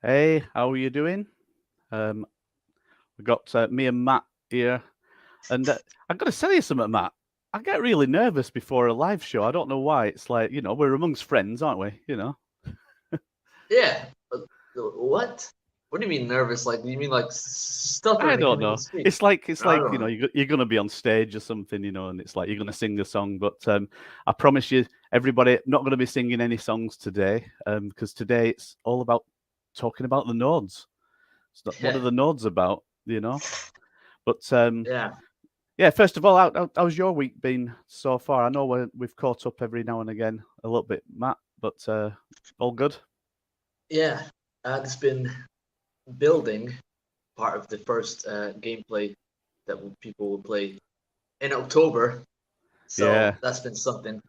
Hey, how are you doing? Um, we got me and Matt here, and I've got to tell you something, Matt. I get really nervous before a live show. I don't know why. It's like, we're amongst friends, aren't we? Yeah, but what? What do you mean nervous? Like, do you mean like I stuttering and don't can't even know. speak? It's like I don't know. you're gonna be on stage or something, and it's like you're gonna sing a song. But I promise you, everybody, not gonna be singing any songs today, because today it's all about talking about the nodes. What are Yeah, the nodes about? But yeah, yeah, first of all, how's your week been so far? I know we've caught up every now and again a little bit, Matt, but all good? yeah. It's been building part of the first gameplay that people will play in October. So Yeah, that's been something.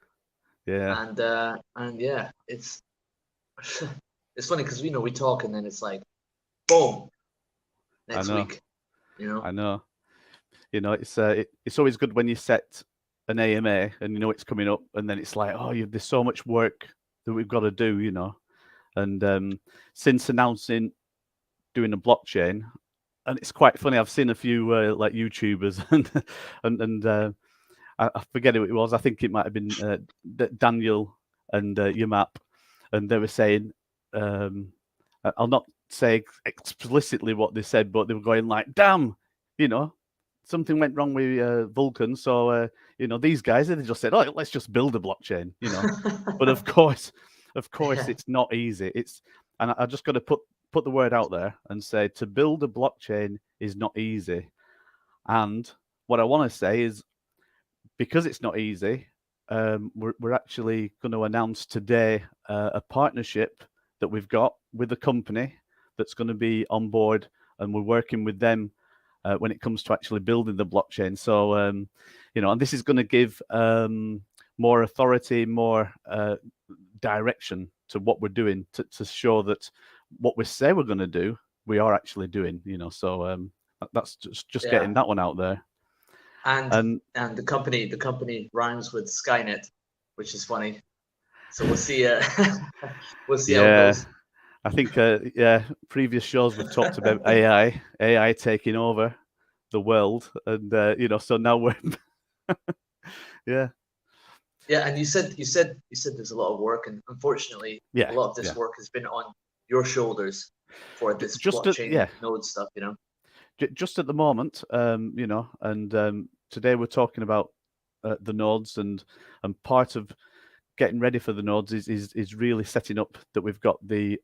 yeah, And yeah, it's it's funny because we talk and then it's like boom I next know, week. You know. I know. It's always good when you set an AMA and it's coming up, and then it's like, oh, there's so much work that we've got to do, And since announcing doing a blockchain, and it's quite funny. I've seen a few like YouTubers and I forget who it was. I think it might have been Daniel and Yamap, and they were saying, I'll not say explicitly what they said, but they were going like, "Damn, you know, something went wrong with Vulcan." So these guys, they just said, "Oh, let's just build a blockchain." But of course, Yeah, it's not easy. And I just got to put the word out there and say to build a blockchain is not easy. And what I want to say is because it's not easy, we're actually going to announce today a partnership that we've got with a company that's going to be on board, and we're working with them when it comes to actually building the blockchain. So, and this is going to give more authority, more direction to what we're doing to show that what we say we're going to do, we are actually doing. So that's just yeah. getting that one out there. and And and the company rhymes with Skynet, which is funny. So we'll see. We'll see how it yeah, goes. I think, previous shows we've talked about AI taking over the world, and so now we're, yeah, Yeah, and you said there's a lot of work, and unfortunately, a yeah, lot of this yeah. work has been on your shoulders for this Just at, blockchain yeah, node stuff. You know. just at the moment, and today we're talking about the nodes, and part of getting ready for the nodes is really setting up that we've got the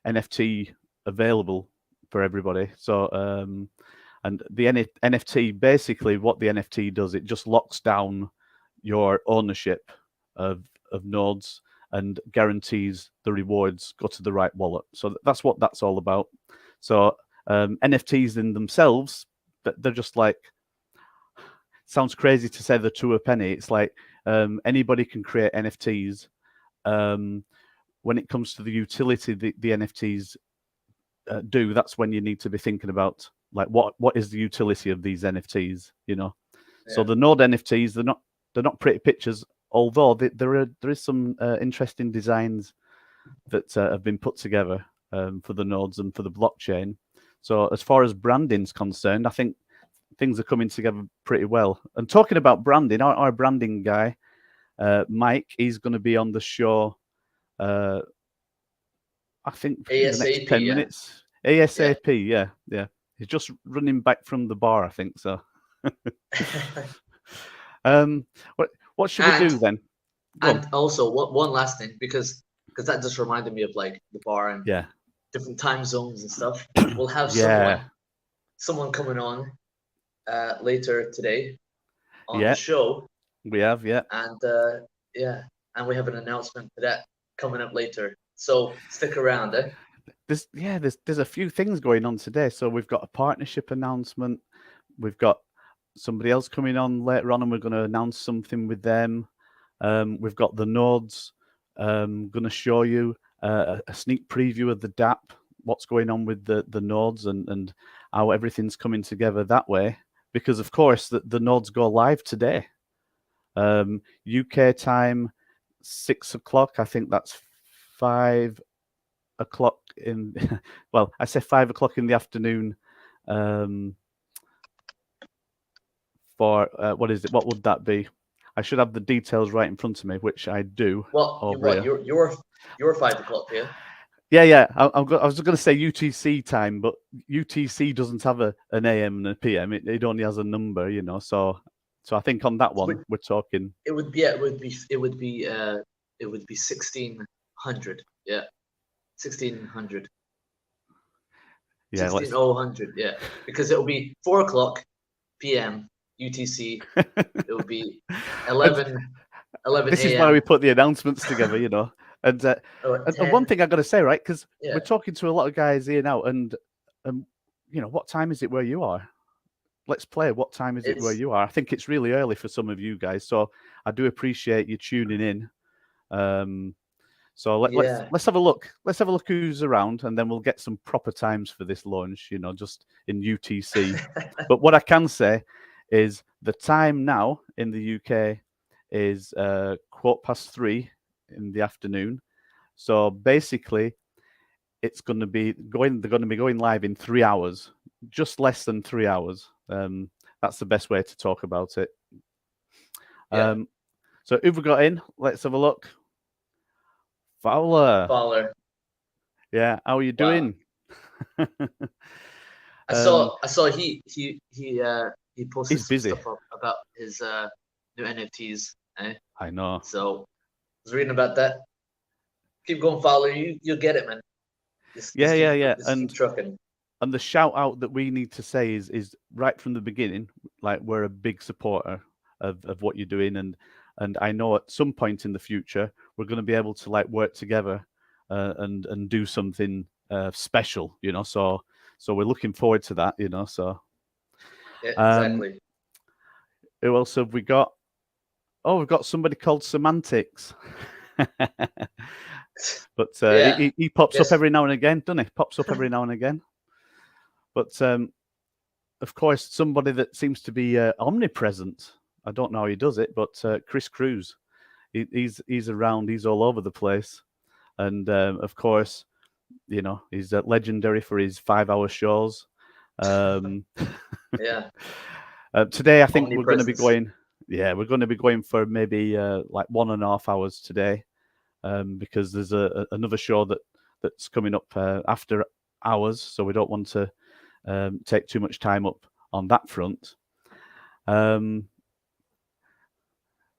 NFT available for everybody. So and the NFT, basically what the NFT does, it just locks down your ownership of nodes and guarantees the rewards go to the right wallet. So that's what that's all about. So NFTs in themselves, they're just like, sounds crazy to say they're to a penny. It's like anybody can create NFTs. Um, when it comes to the utility the NFTs do, that's when you need to be thinking about like what is the utility of these NFTs. So Yeah. the node NFTs, they're not pretty pictures, although there is some interesting designs that have been put together for the nodes and for the blockchain. So as far as branding's concerned, I think things are coming together pretty well. And talking about branding, our branding guy, Mike, he's going to be on the show. Uh, I think in the next ASAP. Yeah. ten minutes, Yeah. ASAP. Yeah, yeah. He's just running back from the bar, I think. So, um, what should we and do then? Go on. and also one last thing, because that just reminded me of like the bar and Yeah, different time zones and stuff. We'll have yeah, someone coming on later today on the yeah. show, We have, yeah. and yeah, and we have an announcement for that coming up later. So stick around, eh? There's a few things going on today. So we've got a partnership announcement. We've got somebody else coming on later on, and we're going to announce something with them. We've got the nodes. Going to show you a sneak preview of the DApp, what's going on with the nodes, and how everything's coming together that way. Because of course the nodes go live today, UK time 6 o'clock. I think that's 5 o'clock in, well, I say 5 o'clock in the afternoon. For what is it? What would that be? I should have the details right in front of me, which I do. Well, you're 5 o'clock here. Yeah. I was going to say UTC time, but UTC doesn't have an AM and a PM. It only has a number, you know. So I think on that one we're talking. It would be 1600. Yeah, 1600. Yeah, 1600. Yeah, because it will be 4 o'clock PM UTC. It will be 11 This a.m. is why we put the announcements together, you know. And one thing I got to say, right, because we're talking to a lot of guys here now, and you know, what time is it where you are? Let's play. What time is it where you are? I think it's really early for some of you guys, so I do appreciate you tuning in. So let's have a look. Let's have a look who's around, and then we'll get some proper times for this launch, you know, just in UTC. But what I can say is the time now in the UK is 3:15 in the afternoon. So basically, it's going to be going. They're going to be going live in 3 hours, just less than 3 hours. That's the best way to talk about it. So who've we got in? Let's have a look. Fowler. Yeah, how are you doing? Wow. I saw he posted some stuff up about his new NFTs. I know. So I was reading about that. Keep going, Fowler. You'll get it, man. Yeah. Keep trucking. And the shout out that we need to say is right from the beginning, like we're a big supporter of what you're doing, and I know at some point in the future we're going to be able to like work together and do something special, you know. So we're looking forward to that, you know. So yeah, exactly. Who else have we got? Oh, we've got somebody called Semantics. But he pops up every now and again, doesn't he? Pops up every now and again. But of course, somebody that seems to be omnipresent. I don't know how he does it, but Chris Cruz, he's around. He's all over the place, and of course, you know, he's legendary for his 5-hour shows. Yeah. Today, I think we're going to be going. Yeah, we're going to be going for maybe like 1.5 hours today, because there's another show that's coming up after hours, so we don't want to take too much time up on that front.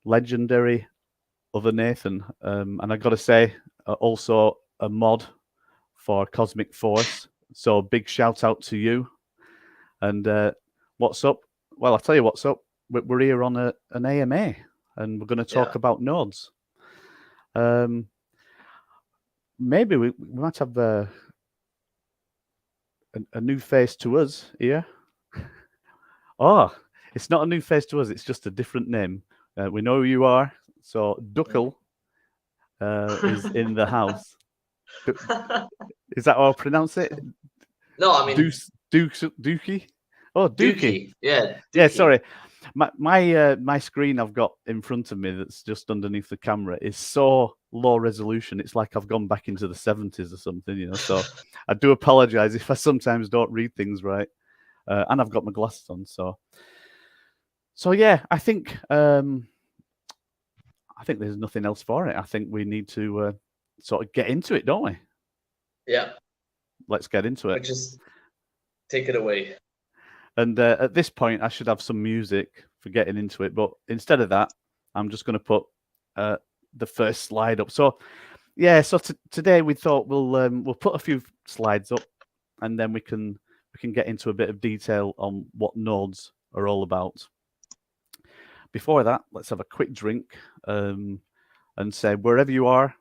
Legendary other Nathan, and I got to say, also a mod for Cosmic Force. So big shout out to you. And what's up? Well, I'll tell you what's up. We're here on an AMA, and we're going to talk about nodes. Maybe we might have a new face to us here. Oh, it's not a new face to us. It's just a different name. We know who you are. So Duckle is in the house. Is that how I pronounce it? No, I mean Dookie. Oh, Dookie. Yeah. Dookie. Yeah. Sorry, my screen I've got in front of me that's just underneath the camera is so low resolution. It's like I've gone back into the 70s or something, you know. So I do apologize if I sometimes don't read things right, and I've got my glasses on. So yeah, I think there's nothing else for it. I think we need to sort of get into it, don't we? Yeah. Let's get into it. Just take it away. And at this point, I should have some music for getting into it, but instead of that, I'm just going to put the first slide up. So yeah, so today we thought we'll put a few slides up, and then we can get into a bit of detail on what nodes are all about. Before that, let's have a quick drink and say, wherever you are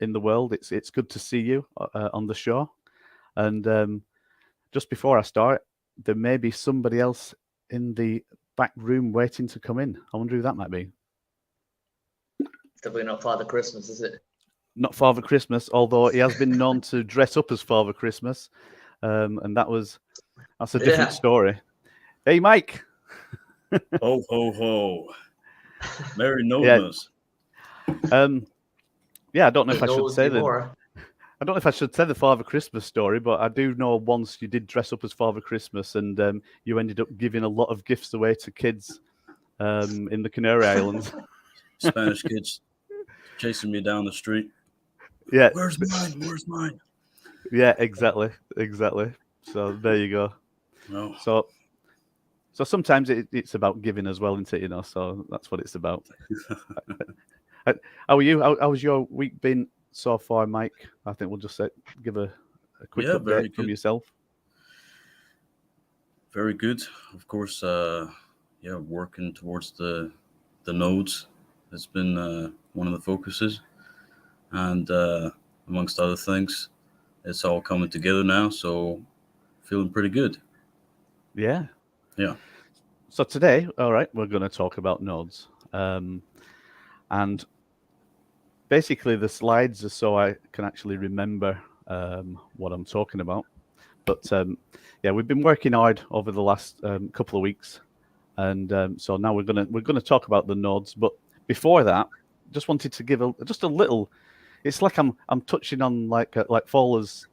in the world, it's good to see you on the show. And just before I start, there may be somebody else in the back room waiting to come in. I wonder who that might be. It's definitely not Father Christmas, is it? Not Father Christmas, although he has been known to dress up as Father Christmas, and that's a different story. Hey, Mike. Ho ho ho! Merry Nodemas. Yeah, I don't know if I should say that. I don't know if I should tell the Father Christmas story, but I do know once you did dress up as Father Christmas, and you ended up giving a lot of gifts away to kids in the Canary Islands. Spanish kids chasing me down the street. Yeah. Where's mine? Where's mine? Yeah, exactly. So there you go. No. So sometimes it's about giving as well, isn't it? So that's what it's about. How are you? How's your week been so far, Mike? I think we'll just give a quick Yeah, very update from good. yourself. Very good. Of course, working towards the nodes has been one of the focuses, and amongst other things, it's all coming together now. So feeling pretty good. Yeah. Yeah. So today, all right, we're going to talk about nodes, and basically the slides are so I can actually remember what I'm talking about. But yeah, we've been working hard over the last couple of weeks, and so now we're gonna talk about the nodes. But before that, just wanted to give just a little. It's like I'm touching on like Fowler's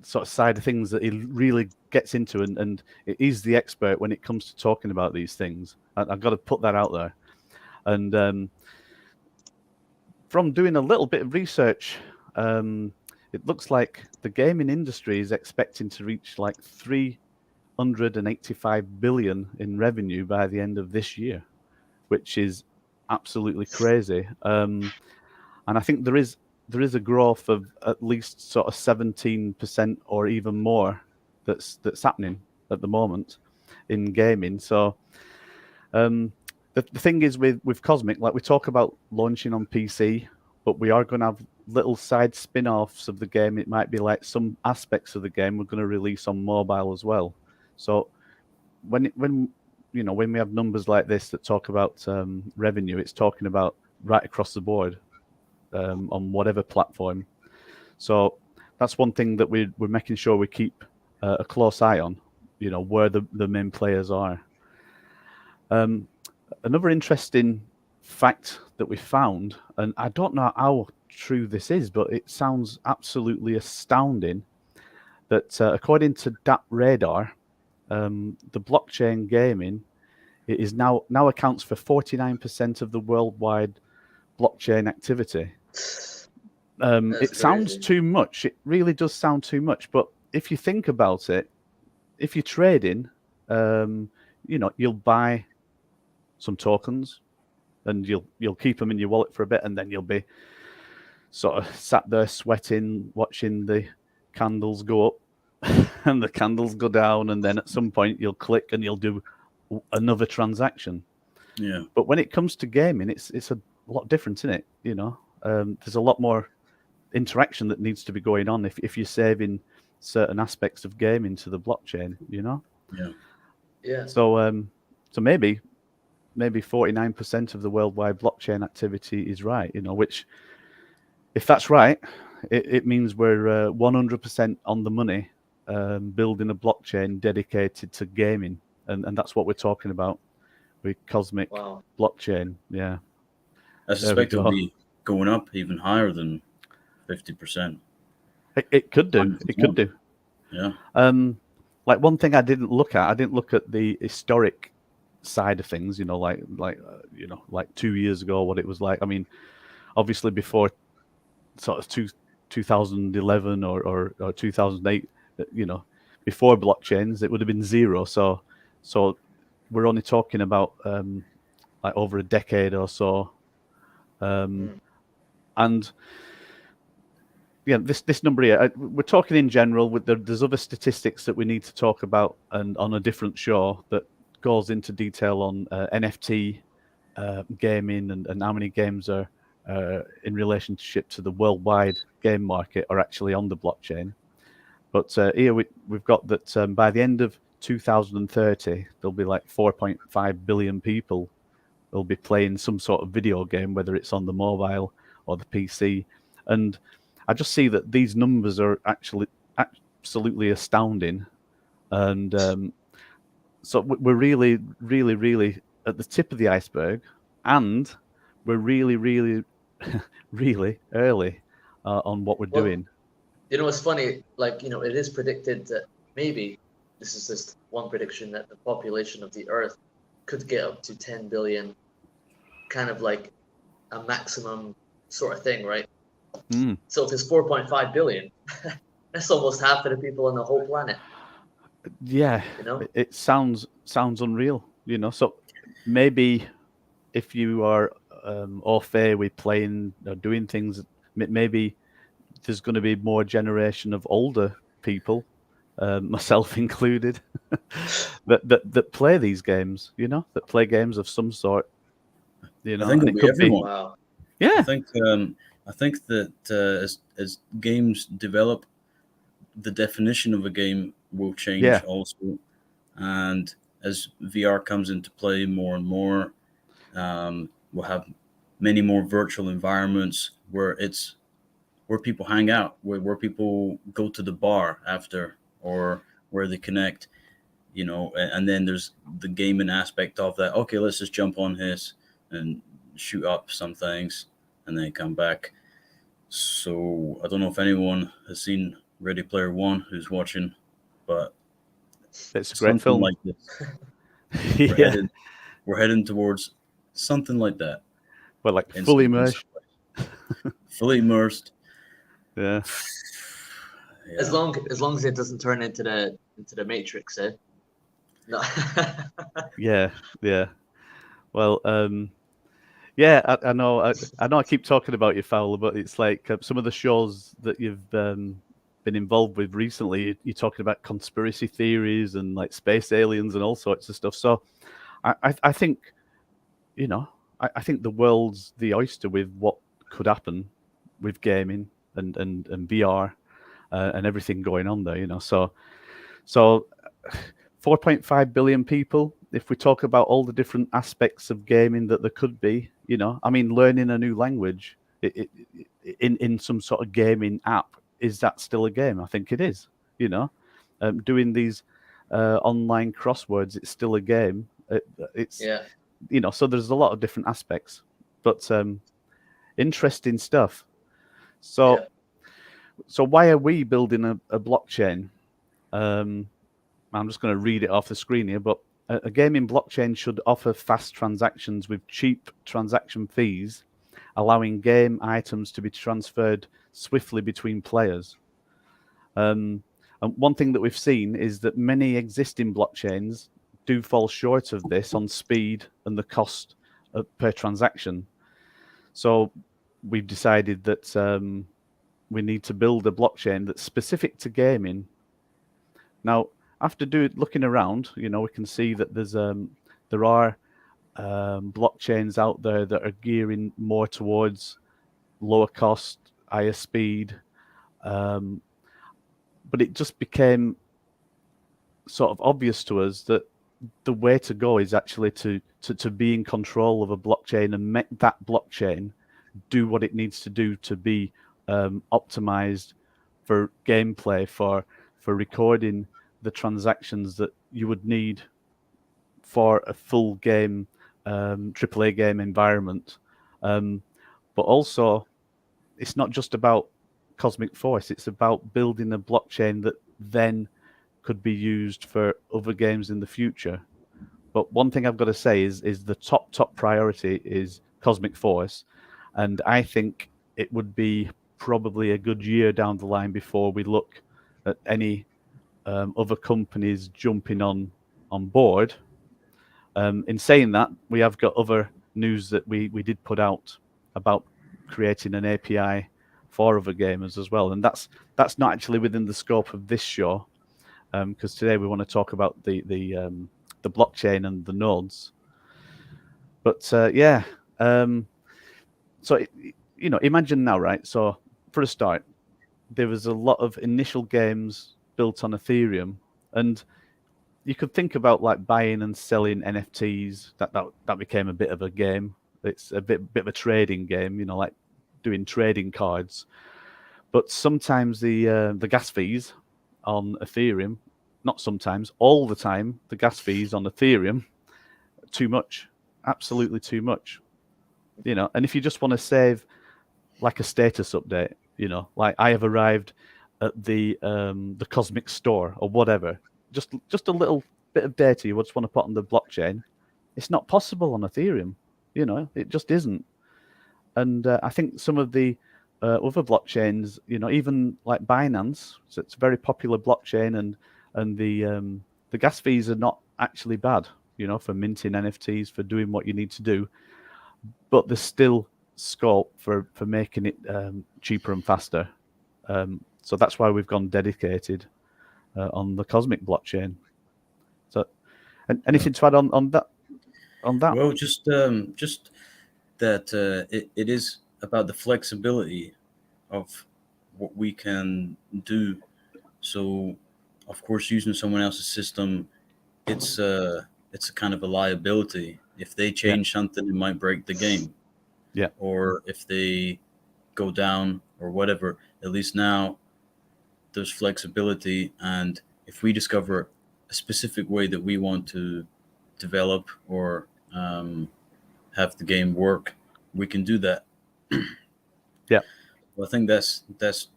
sort of side of things that he really gets into, and he's the expert when it comes to talking about these things. I've got to put that out there, and from doing a little bit of research. It looks like the gaming industry is expecting to reach like 385 billion in revenue by the end of this year, which is absolutely crazy. And I think there is a growth of at least sort of 17% or even more that's happening at the moment in gaming. So the thing is with Cosmic, like we talk about launching on PC, but we are going to have little side spin-offs of the game. It might be like some aspects of the game we're going to release on mobile as well. So when we have numbers like this that talk about revenue, it's talking about right across the board on whatever platform. So that's one thing that we're making sure we keep a close eye on, where the main players are. Another interesting fact that we found, and I don't know how true this is, but it sounds absolutely astounding, that according to DAP Radar, the blockchain gaming it is now accounts for 49% of the worldwide blockchain activity. It sounds crazy. too much. It really does sound too much. But if you think about it, if you're trading, you'll buy some tokens, and you'll keep them in your wallet for a bit, and then you'll be sort of sat there sweating, watching the candles go up and the candles go down, and then at some point you'll click and you'll do another transaction. Yeah. But when it comes to gaming, it's a lot different, isn't it? There's a lot more interaction that needs to be going on if you're saving certain aspects of gaming to the blockchain. Yeah. Yeah. So maybe 49% of the worldwide blockchain activity is right. Which, if that's right, it means we're 100% on the money building a blockchain dedicated to gaming, and that's what we're talking about with Cosmic blockchain. Yeah, I suspect it'll be going up even higher than 50%. It could do. It could do. Yeah. Like one thing I didn't look at the historic side of things. Like 2 years ago, what it was like. I mean, obviously before sort of 2011 or 2008, before blockchains, it would have been zero. So we're only talking about like over a decade or so, and yeah, this number here, we're talking in general. There's other statistics that we need to talk about, and on a different show that goes into detail on NFT gaming and how many games are in relationship to the worldwide game market are actually on the blockchain. But here we've got that by the end of 2030, there'll be like 4.5 billion people will be playing some sort of video game, whether it's on the mobile or the PC. And I just see that these numbers are actually absolutely astounding. And so we're really, really, really at the tip of the iceberg, and we're really, really, really early on what we're doing. You know, it's funny. Like, you know, it is predicted that maybe this is just one prediction that the population of the Earth could get up to 10 billion, kind of like a maximum sort of thing, right? So if it's 4.5 billion, that's almost half of the people on the whole planet. Yeah, You know, it sounds unreal, you know. So maybe if you are au fait with playing or doing things, maybe there's going to be more generation of older people, myself included, that play these games, you know, that play games of some sort, you know, I think and it'll it be could be, everyone. wow. yeah, I think that as games develop, the definition of a game will change yeah, also, and as VR comes into play more and more, we'll have many more virtual environments where people hang out, where people go to the bar after, or where they connect, you know. And then there's the gaming aspect of that. Okay, let's just jump on this and shoot up some things and then come back. So I don't know if anyone has seen Ready Player One who's watching, but it's a great something film. like this. We're Yeah, headed we're heading towards something like that. well, like in fully some immersed. fully immersed. Yeah, Yeah. As long as it doesn't turn into the Matrix, eh? No. yeah, yeah. Well, yeah, I know. I know. I keep talking about you, Fowler, but it's like some of the shows that you've been involved with recently. You're talking about conspiracy theories and like space aliens and all sorts of stuff. So, I think, you know, I think the world's the oyster with what could happen with gaming and VR and everything going on there. You know, so 4.5 billion people. If we talk about all the different aspects of gaming that there could be, you know, I mean, learning a new language in some sort of gaming app, is that still a game? I think it is. You know, doing these online crosswords, it's still a game. It's Yeah. you know, so there's a lot of different aspects, but interesting stuff. So Yeah. so why are we building a blockchain? I'm just going to read it off the screen here, but a gaming blockchain should offer fast transactions with cheap transaction fees, allowing game items to be transferred swiftly between players. And one thing that we've seen is that many existing blockchains do fall short of this on speed and the cost per transaction. So we've decided that we need to build a blockchain that's specific to gaming. Now, after looking around, you know, we can see that there are blockchains out there that are gearing more towards lower cost, higher speed, but it just became sort of obvious to us that the way to go is actually to be in control of a blockchain and make that blockchain do what it needs to do to be optimized for gameplay, for recording the transactions that you would need for a full game AAA game environment. But also, it's not just about Cosmic Force, it's about building a blockchain that then could be used for other games in the future. But one thing I've got to say is the top priority is Cosmic Force, and I think it would be probably a good year down the line before we look at any other companies jumping on board. In saying that, we have got other news that we did put out about creating an API for other gamers as well, and that's not actually within the scope of this show, because today we want to talk about the blockchain and the nodes. But yeah, so you know, imagine now, right? So for a start, there was a lot of initial games built on Ethereum, and you could think about like buying and selling NFTs. That became a bit of a game. It's a bit of a trading game, you know, like doing trading cards. But sometimes the gas fees on Ethereum, not sometimes, all the time, the gas fees on Ethereum, too much, absolutely too much. You know, and if you just want to save like a status update, you know, like I have arrived at the Cosmic Store or whatever, just a little bit of data you just want to put on the blockchain, it's not possible on Ethereum. It just isn't. And I think some of the other blockchains, even like Binance, so it's a very popular blockchain, and the gas fees are not actually bad, for minting NFTs, for doing what you need to do, but there's still scope for making it cheaper and faster. So that's why we've gone dedicated on the Cosmic blockchain. So, anything to add on that? Well, just that it is about the flexibility of what we can do. So, of course, using someone else's system, it's a kind of a liability. If they change something, it might break the game. Yeah. Or if they go down or whatever, at least now there's flexibility. And if we discover a specific way that we want to develop or have the game work, we can do that. Yeah. Well, I think that's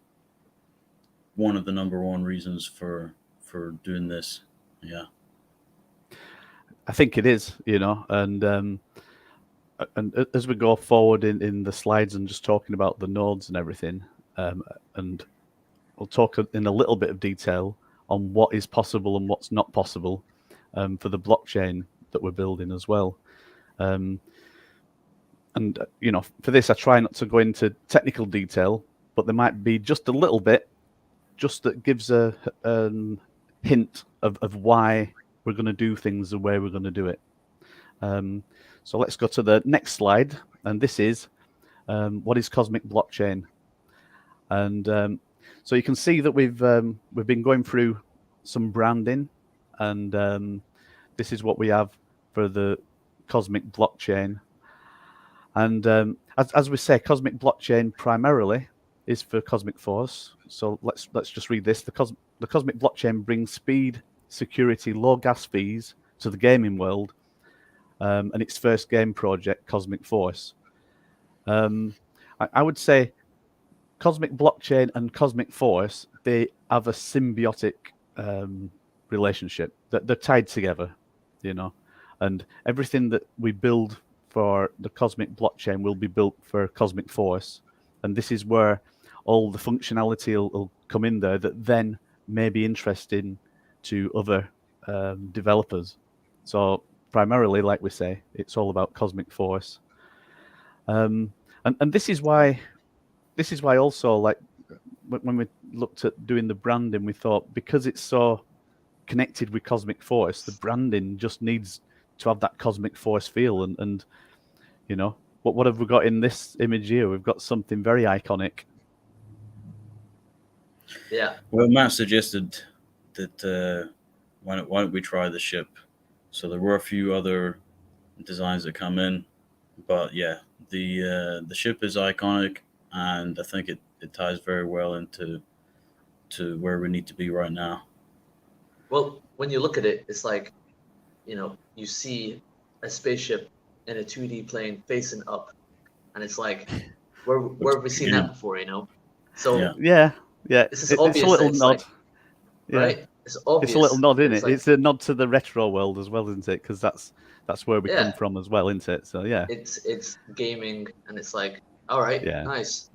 one of the number one reasons for doing this. Yeah. I think it is, and as we go forward in the slides and just talking about the nodes and everything, and we'll talk in a little bit of detail on what is possible and what's not possible for the blockchain that we're building as well. And for this, I try not to go into technical detail, but there might be just a little bit, just that gives a hint of why we're going to do things the way we're going to do it. So let's go to the next slide, and this is what is Cosmic Blockchain. And so you can see that we've been going through some branding, and this is what we have for the Cosmic Blockchain. And as we say, Cosmic Blockchain primarily is for Cosmic Force. So let's just read this. The Cosmic Blockchain brings speed, security, low gas fees to the gaming world, and its first game project, Cosmic Force. I would say Cosmic Blockchain and Cosmic Force, they have a symbiotic relationship. They're tied together, and everything that we build for the Cosmic Blockchain will be built for Cosmic Force. And this is where all the functionality will come in there that then may be interesting to other developers. So primarily, like we say, it's all about Cosmic Force. And this is why also, like, when we looked at doing the branding, we thought, because it's so connected with Cosmic Force, the branding just needs to have that Cosmic Force feel. And what have we got in this image here? We've got something very iconic. Yeah. Well, Matt suggested that why don't we try the ship? So there were a few other designs that come in, but yeah, the ship is iconic, and I think it ties very well into where we need to be right now. Well, when you look at it, it's like, you see a spaceship in a 2D plane facing up, and it's like, where have we seen that before? So yeah, this is obvious. It's a little nod, right? It's obvious. It's a little nod, isn't it? Like, it's a nod to the retro world as well, isn't it? Because that's where we come from as well, isn't it? So yeah, it's gaming, and it's like, all right, nice,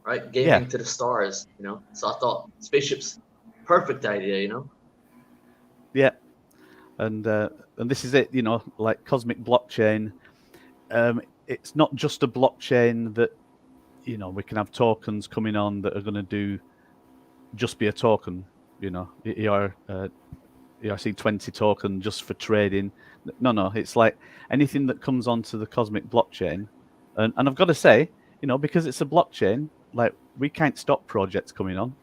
right? Gaming Yeah. to the stars, So I thought spaceships, perfect idea, Yeah, and this is it, like Cosmic Blockchain. It's not just a blockchain that we can have tokens coming on that are going to do just be a token. ERC20 token just for trading. No, it's like anything that comes onto the Cosmic Blockchain, and I've got to say, because it's a blockchain, like, we can't stop projects coming on.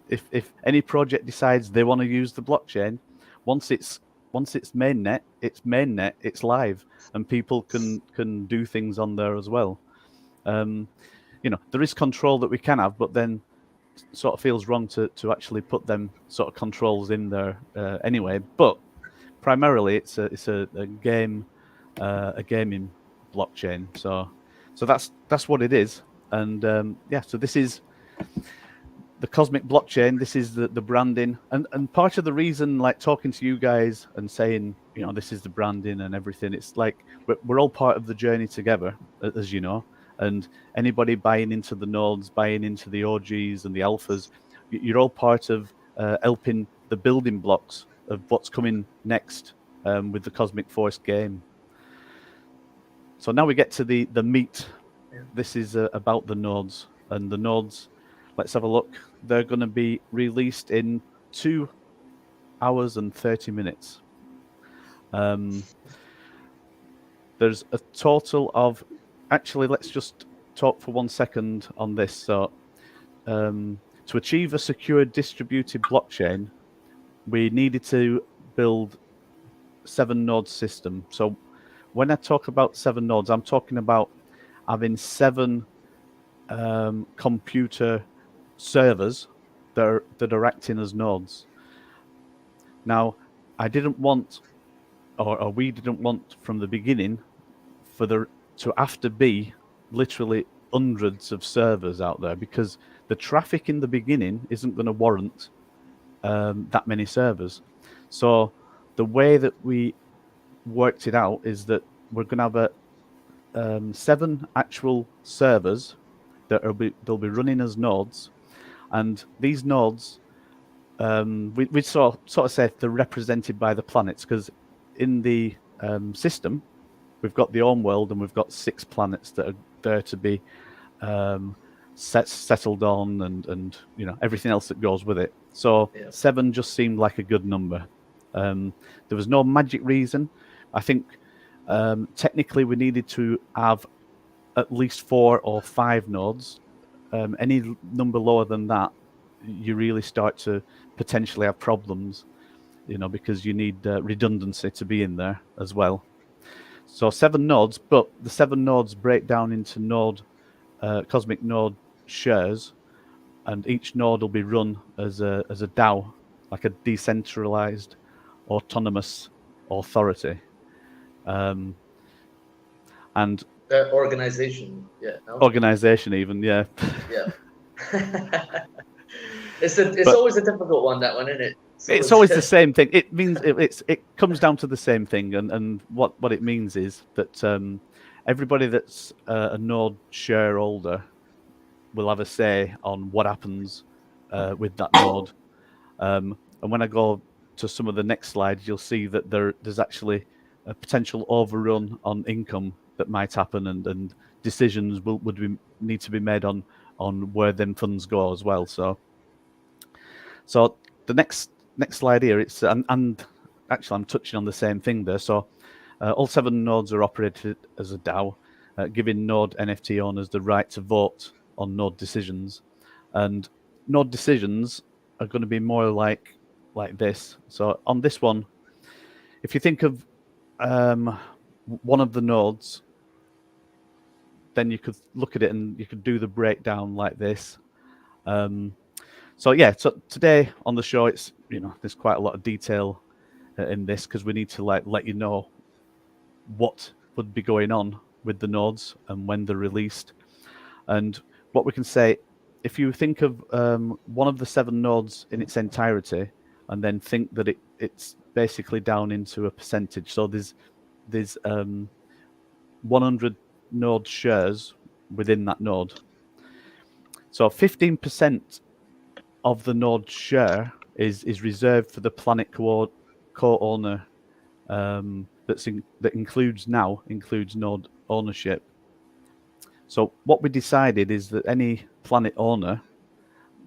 If any project decides they want to use the blockchain, once it's mainnet, it's live, and people can do things on there as well. There is control that we can have, but then sort of feels wrong to actually put them sort of controls in there anyway. But primarily, it's a gaming blockchain. So that's what it is. And so this is the Cosmic blockchain, this is the branding, and part of the reason, like talking to you guys and saying, you know, this is the branding and everything, it's like we're all part of the journey together, as you know. And anybody buying into the nodes, buying into the OGs and the alphas, you're all part of helping the building blocks of what's coming next with the Cosmic Force game. So now we get to the meat. Yeah. This is about the nodes, and the nodes, let's have a look. They're going to be released in 2 hours and 30 minutes. There's a total of, actually, let's just talk for 1 second on this. So to achieve a secure distributed blockchain, we needed to build 7 node system. So when I talk about 7 nodes, I'm talking about having 7 computer servers that are acting as nodes. Now, I didn't want, or we didn't want from the beginning, for there to have to be literally hundreds of servers out there, because the traffic in the beginning isn't going to warrant that many servers. So the way that we worked it out is that we're going to have 7 actual servers that they'll be running as nodes, and these nodes, we sort of say they're represented by the planets, because in the system we've got the home world and we've got 6 planets that are there to be settled on, and you know, everything else that goes with it. So 7 just seemed like a good number. There was no magic reason. I think technically we needed to have at least 4 or 5 nodes. Any number lower than that, you really start to potentially have problems, you know, because you need redundancy to be in there as well. So 7 nodes, but the 7 nodes break down into cosmic node shares, and each node will be run as a DAO, like a decentralized autonomous authority. And organization, yeah. No? Organization, even, yeah. Yeah. It's always a difficult one, that one, isn't it? It's always the same thing. It means it comes down to the same thing, and what it means is that everybody that's a node shareholder will have a say on what happens with that node. And when I go to some of the next slides, you'll see that there's actually a potential overrun on income that might happen, and decisions need to be made on where them funds go as well. So the next slide here, it's and actually I'm touching on the same thing there. So all 7 nodes are operated as a DAO, giving node NFT owners the right to vote on node decisions, and node decisions are going to be more like this. So on this one, if you think of one of the nodes, then you could look at it and you could do the breakdown like this. So yeah, so today on the show, it's, you know, there's quite a lot of detail in this, because we need to let you know what would be going on with the nodes and when they're released. And what we can say, if you think of one of the 7 nodes in its entirety, and then think that it's basically down into a percentage. So there's 100 node shares within that node. So 15% of the node share is reserved for the planet co-owner, that includes node ownership. So what we decided is that any planet owner,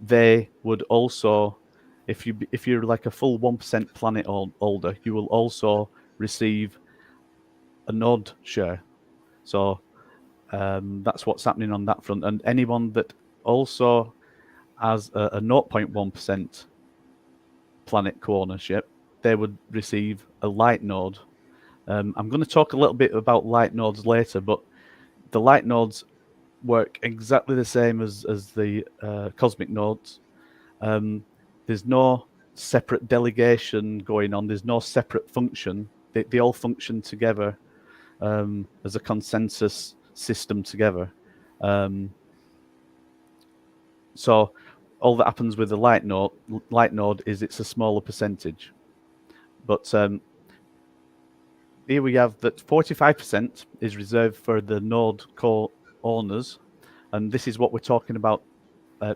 they would also, if you're like a full 1% planet holder, you will also receive a node share. So that's what's happening on that front. And anyone that also has a 0.1% planet co-ownership, they would receive a light node. I'm going to talk a little bit about light nodes later, but the light nodes work exactly the same as the cosmic nodes. There's no separate delegation going on. There's no separate function. They all function together as a consensus system together. So all that happens with the light node is it's a smaller percentage. But here we have that 45% is reserved for the node core owners, and this is what we're talking about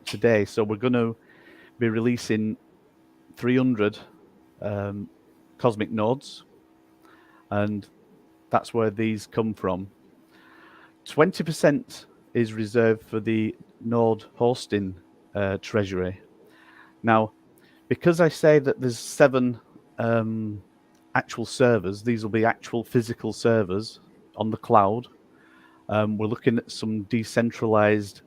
today. So we're going to be releasing 300 Cosmic nodes, and that's where these come from. 20% is reserved for the node hosting treasury. Now, because I say that there's 7 actual servers, these will be actual physical servers on the cloud. We're looking at some decentralized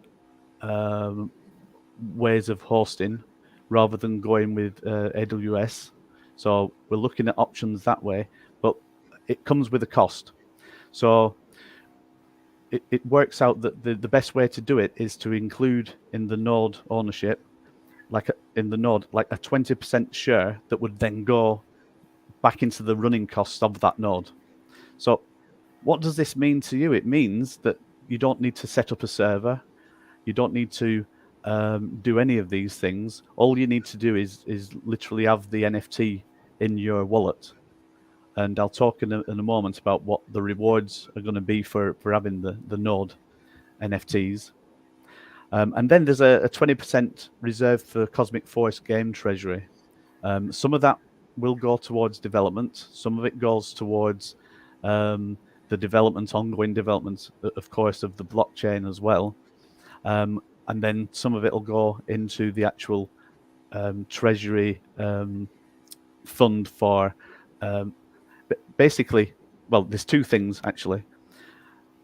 ways of hosting rather than going with AWS. So we're looking at options that way, but it comes with a cost. So it works out that the best way to do it is to include in the node ownership, like in the node, like a 20% share that would then go back into the running costs of that node. So what does this mean to you? It means that you don't need to set up a server. You don't need to do any of these things. All you need to do is literally have the NFT in your wallet. And I'll talk in a moment about what the rewards are going to be for having the node NFTs. And then there's a 20% reserved for Cosmic Force game treasury. Some of that will go towards development. Some of it goes towards the ongoing development, of course, of the blockchain as well. And then some of it will go into the actual treasury fund for basically, well, there's 2 things actually.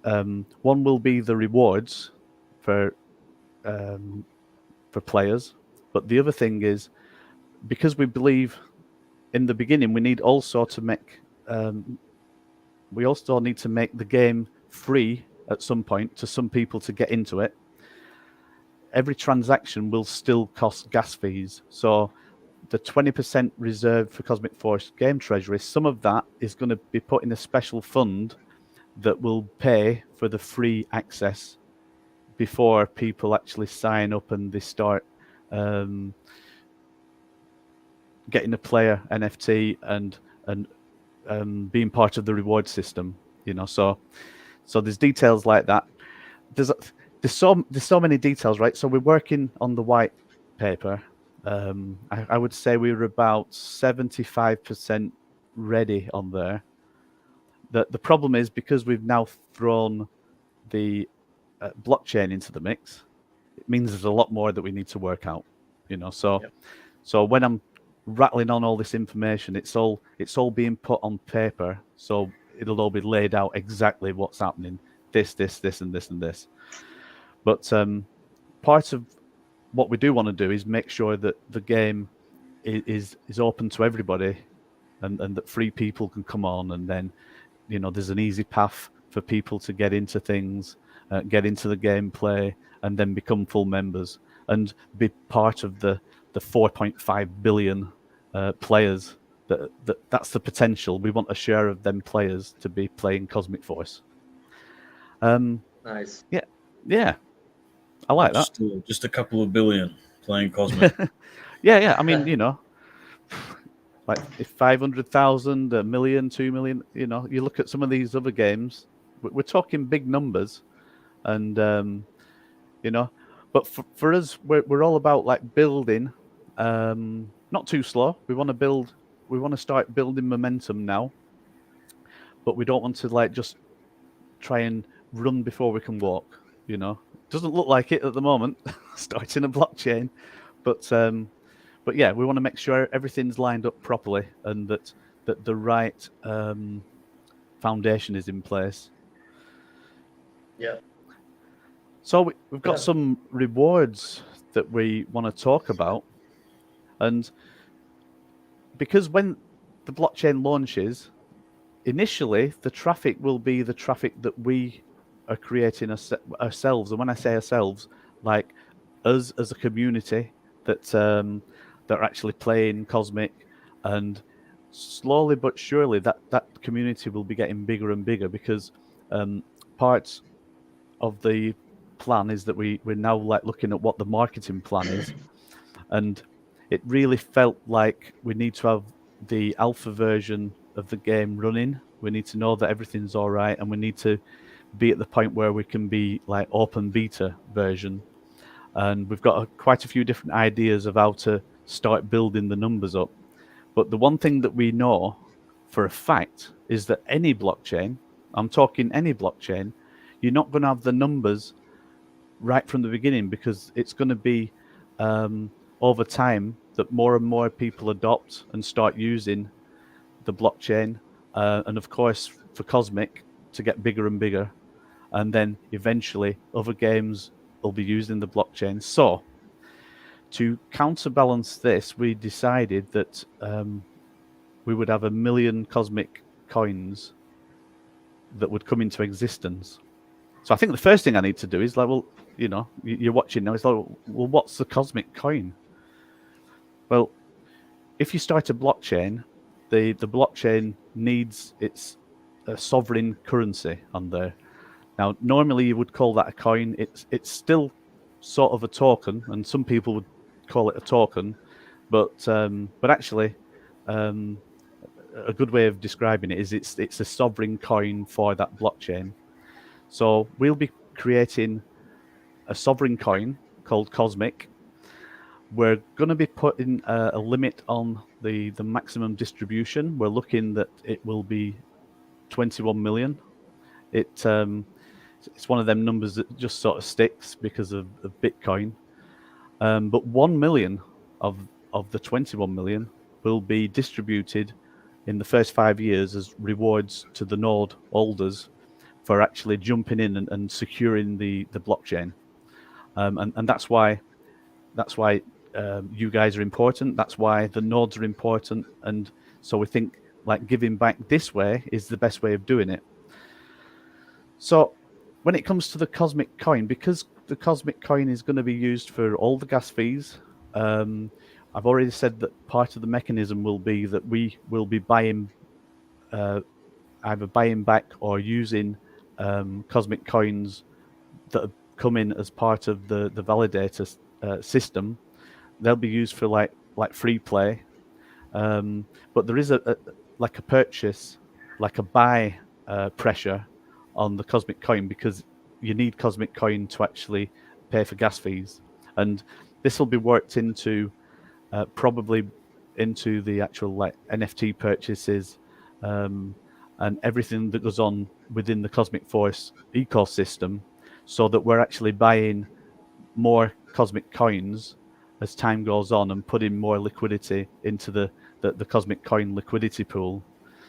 One will be the rewards for players, but the other thing is, because we believe in the beginning we need also to make the game free at some point to some people to get into it. Every transaction will still cost gas fees. So the 20% reserved for Cosmic Force game treasury, some of that is going to be put in a special fund that will pay for the free access before people actually sign up and they start getting a player NFT and being part of the reward system. So there's details like that. There's so many details, right? So we're working on the white paper. I would say we were about 75% ready on there. The problem is, because we've now thrown the blockchain into the mix, it means there's a lot more that we need to work out. So when I'm rattling on all this information, it's all being put on paper, so it'll all be laid out exactly what's happening, this and this and this. But part of what we do want to do is make sure that the game is open to everybody, and that free people can come on, and then there's an easy path for people to get into things, get into the gameplay, and then become full members and be part of the 4.5 billion players. That's the potential. We want a share of them players to be playing Cosmic Force. Nice. Yeah. I like that. Just a couple of billion playing Cosmic. Yeah. I mean, like if 500,000, 1 million, 2 million, you look at some of these other games, we're talking big numbers, and but for us, we're all about like building, not too slow. We want to start building momentum now, but we don't want to like just try and run before we can walk. Doesn't look like it at the moment, starting a blockchain, but yeah, we want to make sure everything's lined up properly and that the right foundation is in place. Yeah. So we've got some rewards that we want to talk about, and because when the blockchain launches, initially the traffic will be the traffic that we are creating ourselves. And when I say ourselves, like us as a community that are actually playing Cosmic, and slowly but surely that community will be getting bigger and bigger, because parts of the plan is that we're now like looking at what the marketing plan is, and it really felt like we need to have the alpha version of the game running. We need to know that everything's all right, and we need to be at the point where we can be like open beta version. And we've got quite a few different ideas of how to start building the numbers up. But the one thing that we know for a fact is that any blockchain, I'm talking any blockchain, you're not going to have the numbers right from the beginning, because it's going to be over time that more and more people adopt and start using the blockchain, and of course for Cosmic to get bigger and bigger, and then eventually other games will be using the blockchain. So to counterbalance this, we decided that we would have 1 million Cosmic coins that would come into existence. So I think the first thing I need to do is like, well, you know, you're watching now. It's like, well, what's the Cosmic coin? Well, if you start a blockchain, the blockchain needs its sovereign currency on there. Now, normally you would call that a coin. It's still sort of a token, and some people would call it a token, but actually, a good way of describing it is it's a sovereign coin for that blockchain. So we'll be creating a sovereign coin called Cosmic. We're going to be putting a limit on the maximum distribution. We're looking that it will be 21 million. It's one of them numbers that just sort of sticks because of Bitcoin. But 1 million of the 21 million will be distributed in the first 5 years as rewards to the node holders for actually jumping in and securing the blockchain. And that's why you guys are important. That's why the nodes are important. And so we think like giving back this way is the best way of doing it. So when it comes to the Cosmic coin, because the Cosmic coin is going to be used for all the gas fees, I've already said that part of the mechanism will be that we will be buying, either buying back or using Cosmic coins that have come in as part of the validator system. They'll be used for like free play, but there is a purchase, like a buy pressure on the Cosmic coin, because you need Cosmic coin to actually pay for gas fees, and this will be worked into probably into the actual like NFT purchases, and everything that goes on within the Cosmic Force ecosystem, so that we're actually buying more Cosmic coins as time goes on and putting more liquidity into the Cosmic coin liquidity pool.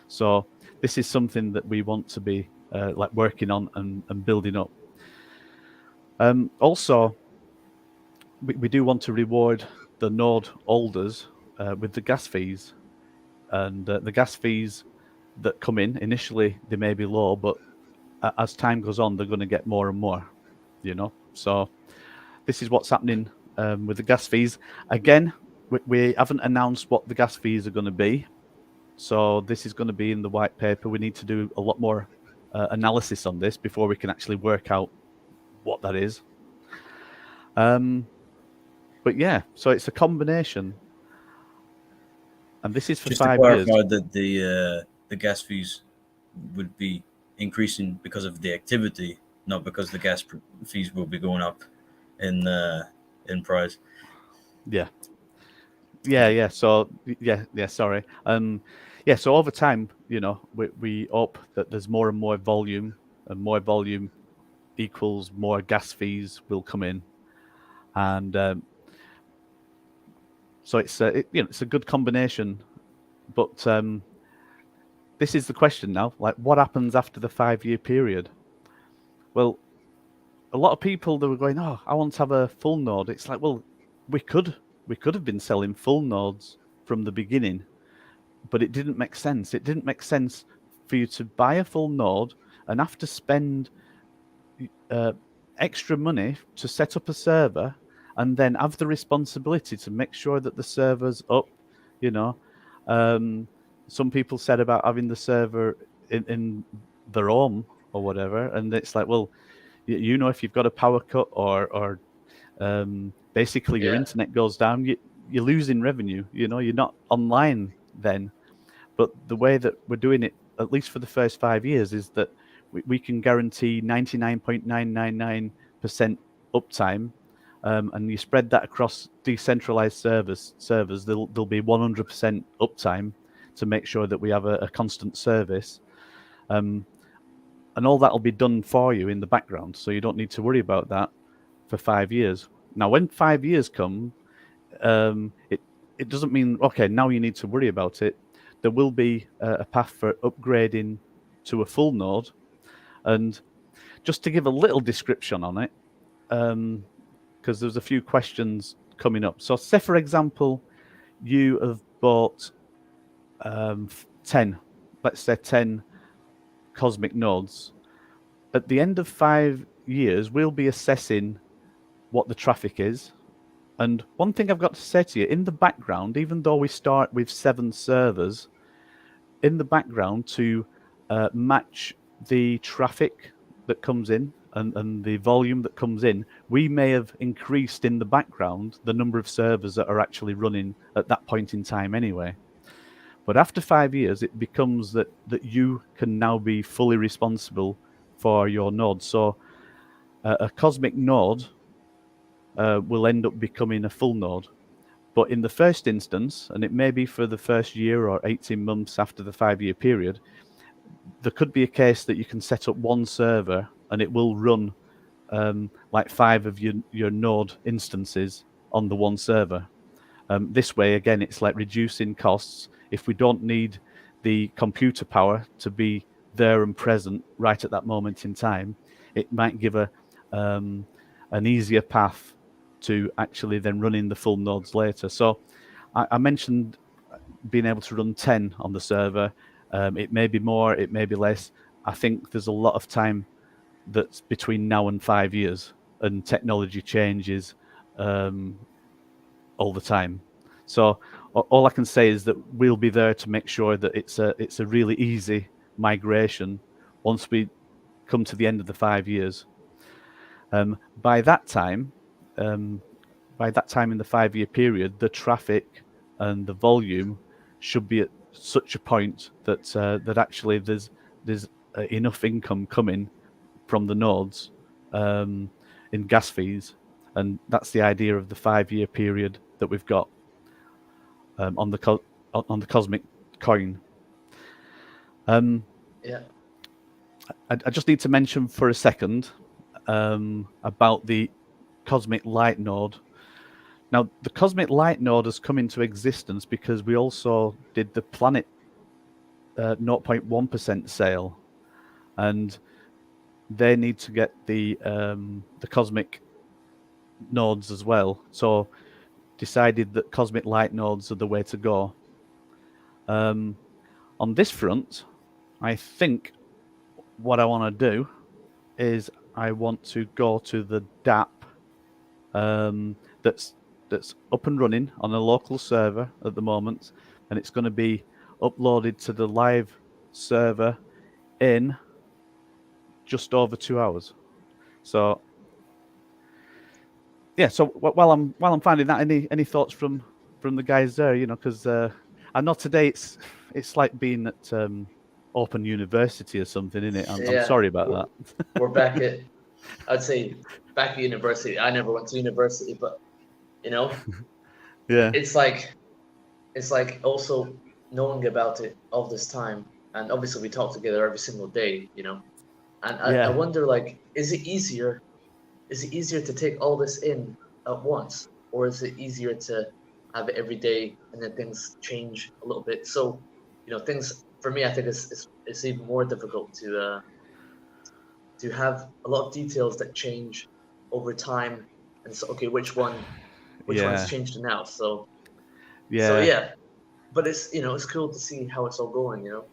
So this is something that we want to be like working on and building up. Also, we do want to reward the node holders with the gas fees, and the gas fees that come in initially, they may be low, but as time goes on, they're going to get more and more, you know. So this is what's happening with the gas fees. Again, we haven't announced what the gas fees are going to be, so this is going to be in the white paper. We need to do a lot more analysis on this before we can actually work out what that is. But yeah, so it's a combination, and this is for Just 5 to years. clarify that the gas fees would be increasing because of the activity, not because the gas fees will be going up in price. Yeah. So sorry. So over time, you know, we hope that there's more and more volume, and more volume equals more gas fees will come in, and so it's it's a good combination. But this is the question now: like, what happens after the 5-year period? Well, a lot of people, they were going, "Oh, I want to have a full node." It's like, well, we could have been selling full nodes from the beginning, but it didn't make sense. It didn't make sense for you to buy a full node and have to spend extra money to set up a server, and then have the responsibility to make sure that the server's up. You know, some people said about having the server in their home or whatever, and it's like, well, you know, if you've got a power cut or basically your internet goes down, you're losing revenue. You know, you're not online then. But the way that we're doing it, at least for the first 5 years, is that we can guarantee 99.999% uptime, and you spread that across decentralized servers. There'll be 100% uptime to make sure that we have a constant service, and all that will be done for you in the background, so you don't need to worry about that for 5 years. Now, when 5 years come, it doesn't mean okay, now you need to worry about it. There will be a path for upgrading to a full node, and just to give a little description on it, because there's a few questions coming up. So, say for example, you have bought 10, let's say 10 Cosmic nodes. At the end of 5 years, we'll be assessing what the traffic is. And one thing I've got to say to you, in the background, even though we start with 7 servers, in the background to match the traffic that comes in and the volume that comes in, we may have increased in the background the number of servers that are actually running at that point in time anyway. But after 5 years, it becomes that you can now be fully responsible for your node. So a Cosmic node will end up becoming a full node. But in the first instance, and it may be for the first year or 18 months after the 5-year period, there could be a case that you can set up one server and it will run like 5 of your node instances on the one server. This way, again, it's like reducing costs. If we don't need the computer power to be there and present right at that moment in time, it might give an easier path to actually then running the full nodes later. So I mentioned being able to run 10 on the server. It may be more, it may be less. I think there's a lot of time that's between now and 5 years, and technology changes all the time. So all I can say is that we'll be there to make sure that it's a really easy migration once we come to the end of the 5 years. By that time in the 5-year period, the traffic and the volume should be at such a point that that actually there's enough income coming from the nodes in gas fees, and that's the idea of the 5-year period that we've got on the Cosmic coin. Yeah. I just need to mention for a second about the Cosmic Light node. Now, the Cosmic Light node has come into existence because we also did the Planet 0.1% sale, and they need to get the Cosmic nodes as well. So decided that Cosmic Light nodes are the way to go. On this front, I think what I want to do is I want to go to the DApp that's up and running on a local server at the moment, and it's going to be uploaded to the live server in just over 2 hours. So yeah, so while I'm finding that, any thoughts from the guys there? You know, because I know today it's like being at Open University or something, isn't it? I'm sorry about that. We're back at, I'd say, back at university. I never went to university, but you know, Yeah, it's like also knowing about it all this time, and obviously we talk together every single day, you know, and I wonder, like, is it easier to take all this in at once, or is it easier to have it every day and then things change a little bit? So, you know, things for me, I think it's even more difficult to have a lot of details that change over time, and so okay, which one's changed now? So yeah, but it's, you know, it's cool to see how it's all going, you know,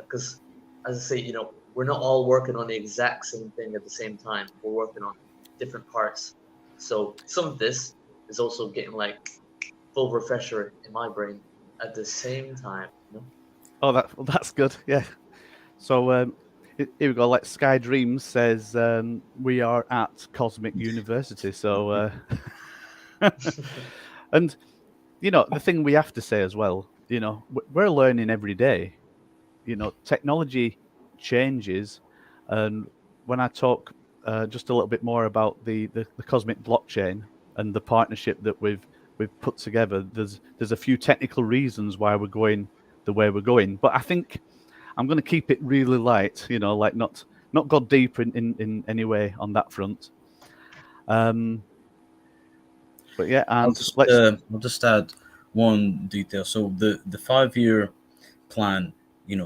because as I say, you know, we're not all working on the exact same thing at the same time. We're working on different parts. So some of this is also getting like full refresher in my brain at the same time. You know? Oh, that's good. Yeah. So here we go. Like Sky Dreams says, we are at Cosmic University. So and the thing we have to say as well, we're learning every day. Technology changes, and when I talk just a little bit more about the cosmic blockchain and the partnership that we've put together, there's a few technical reasons why we're going the way we're going. But I think I'm going to keep it really light, like not go deep in any way on that front. But yeah, and I'll just add one detail. So the 5-year plan,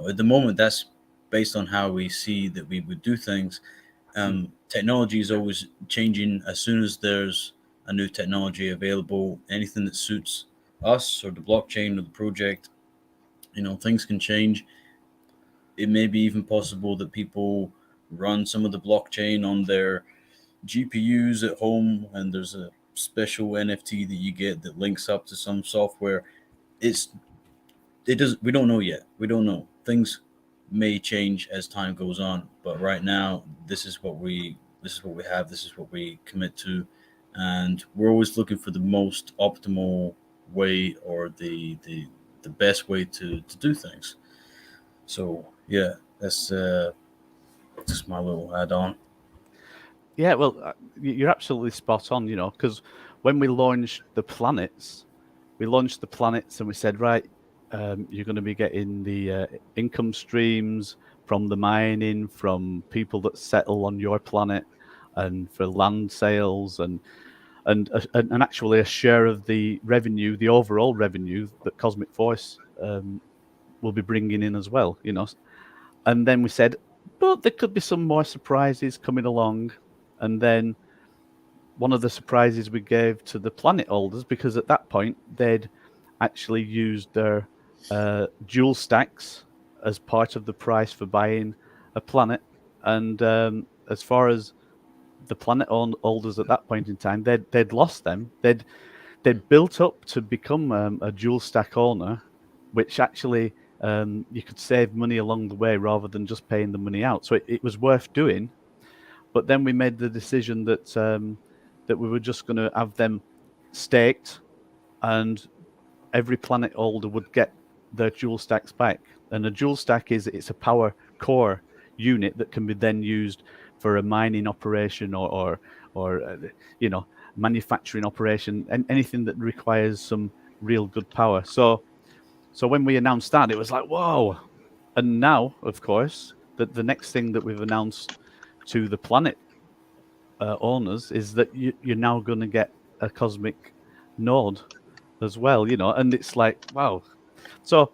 at the moment, that's based on how we see that we would do things. Technology is always changing. As soon as there's a new technology available, anything that suits us or the blockchain or the project, things can change. It may be even possible that people run some of the blockchain on their GPUs at home, and there's a special NFT that you get that links up to some software. We don't know yet. We don't know. Things may change as time goes on, but right now this is what we have, this is what we commit to, and we're always looking for the most optimal way or the best way to do things. So yeah, that's just my little add-on. Yeah, well, you're absolutely spot on, because when we launched the planets and we said, right, you're going to be getting the income streams from the mining, from people that settle on your planet, and for land sales, and actually a share of the revenue, the overall revenue that Cosmic Voice will be bringing in as well, And then we said, but there could be some more surprises coming along. And then one of the surprises we gave to the planet holders, because at that point they'd actually used their dual stacks as part of the price for buying a planet. And as far as the planet holders at that point in time, they'd lost them. They'd built up to become a dual stack owner, which actually you could save money along the way rather than just paying the money out. So it was worth doing. But then we made the decision that that we were just going to have them staked, and every planet holder would get their dual stacks back. And a dual stack it's a power core unit that can be then used for a mining operation or manufacturing operation, and anything that requires some real good power. So when we announced that, it was like, whoa. And now, of course, the next thing that we've announced to the planet owners is that you're now going to get a cosmic node as well, and it's like, wow. So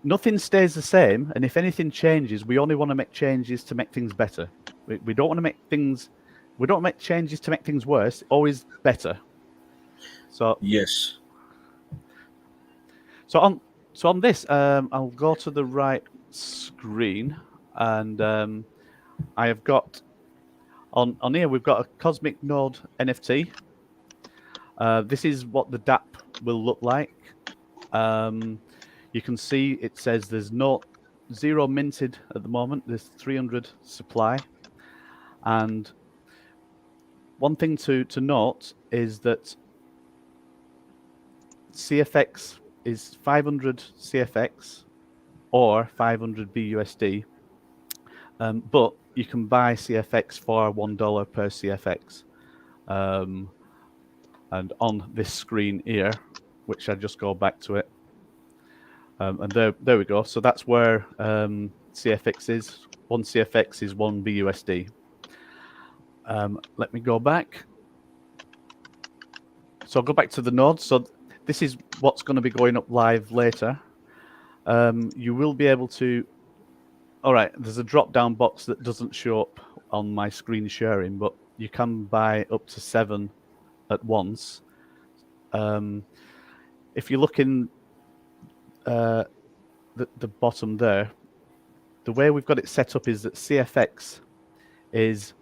nothing stays the same, and if anything changes, we only want to make changes to make things better. We don't want to make changes to make things worse, always better. So yes. So on this, I'll go to the right screen, and I have got on here, we've got a Cosmic Node NFT. This is what the DApp will look like. You can see it says there's zero minted at the moment. There's 300 supply. And one thing to note is that CFX is 500 CFX or 500 BUSD. But you can buy CFX for $1 per CFX. And on this screen here, which I just go back to it, and there we go. So that's where CFX is. One CFX is one BUSD. Let me go back. So I'll go back to the nodes. So this is what's going to be going up live later. You will be able to. All right, there's a drop-down box that doesn't show up on my screen sharing, but you can buy up to 7 at once. If you look in the bottom there, the way we've got it set up is that CFX is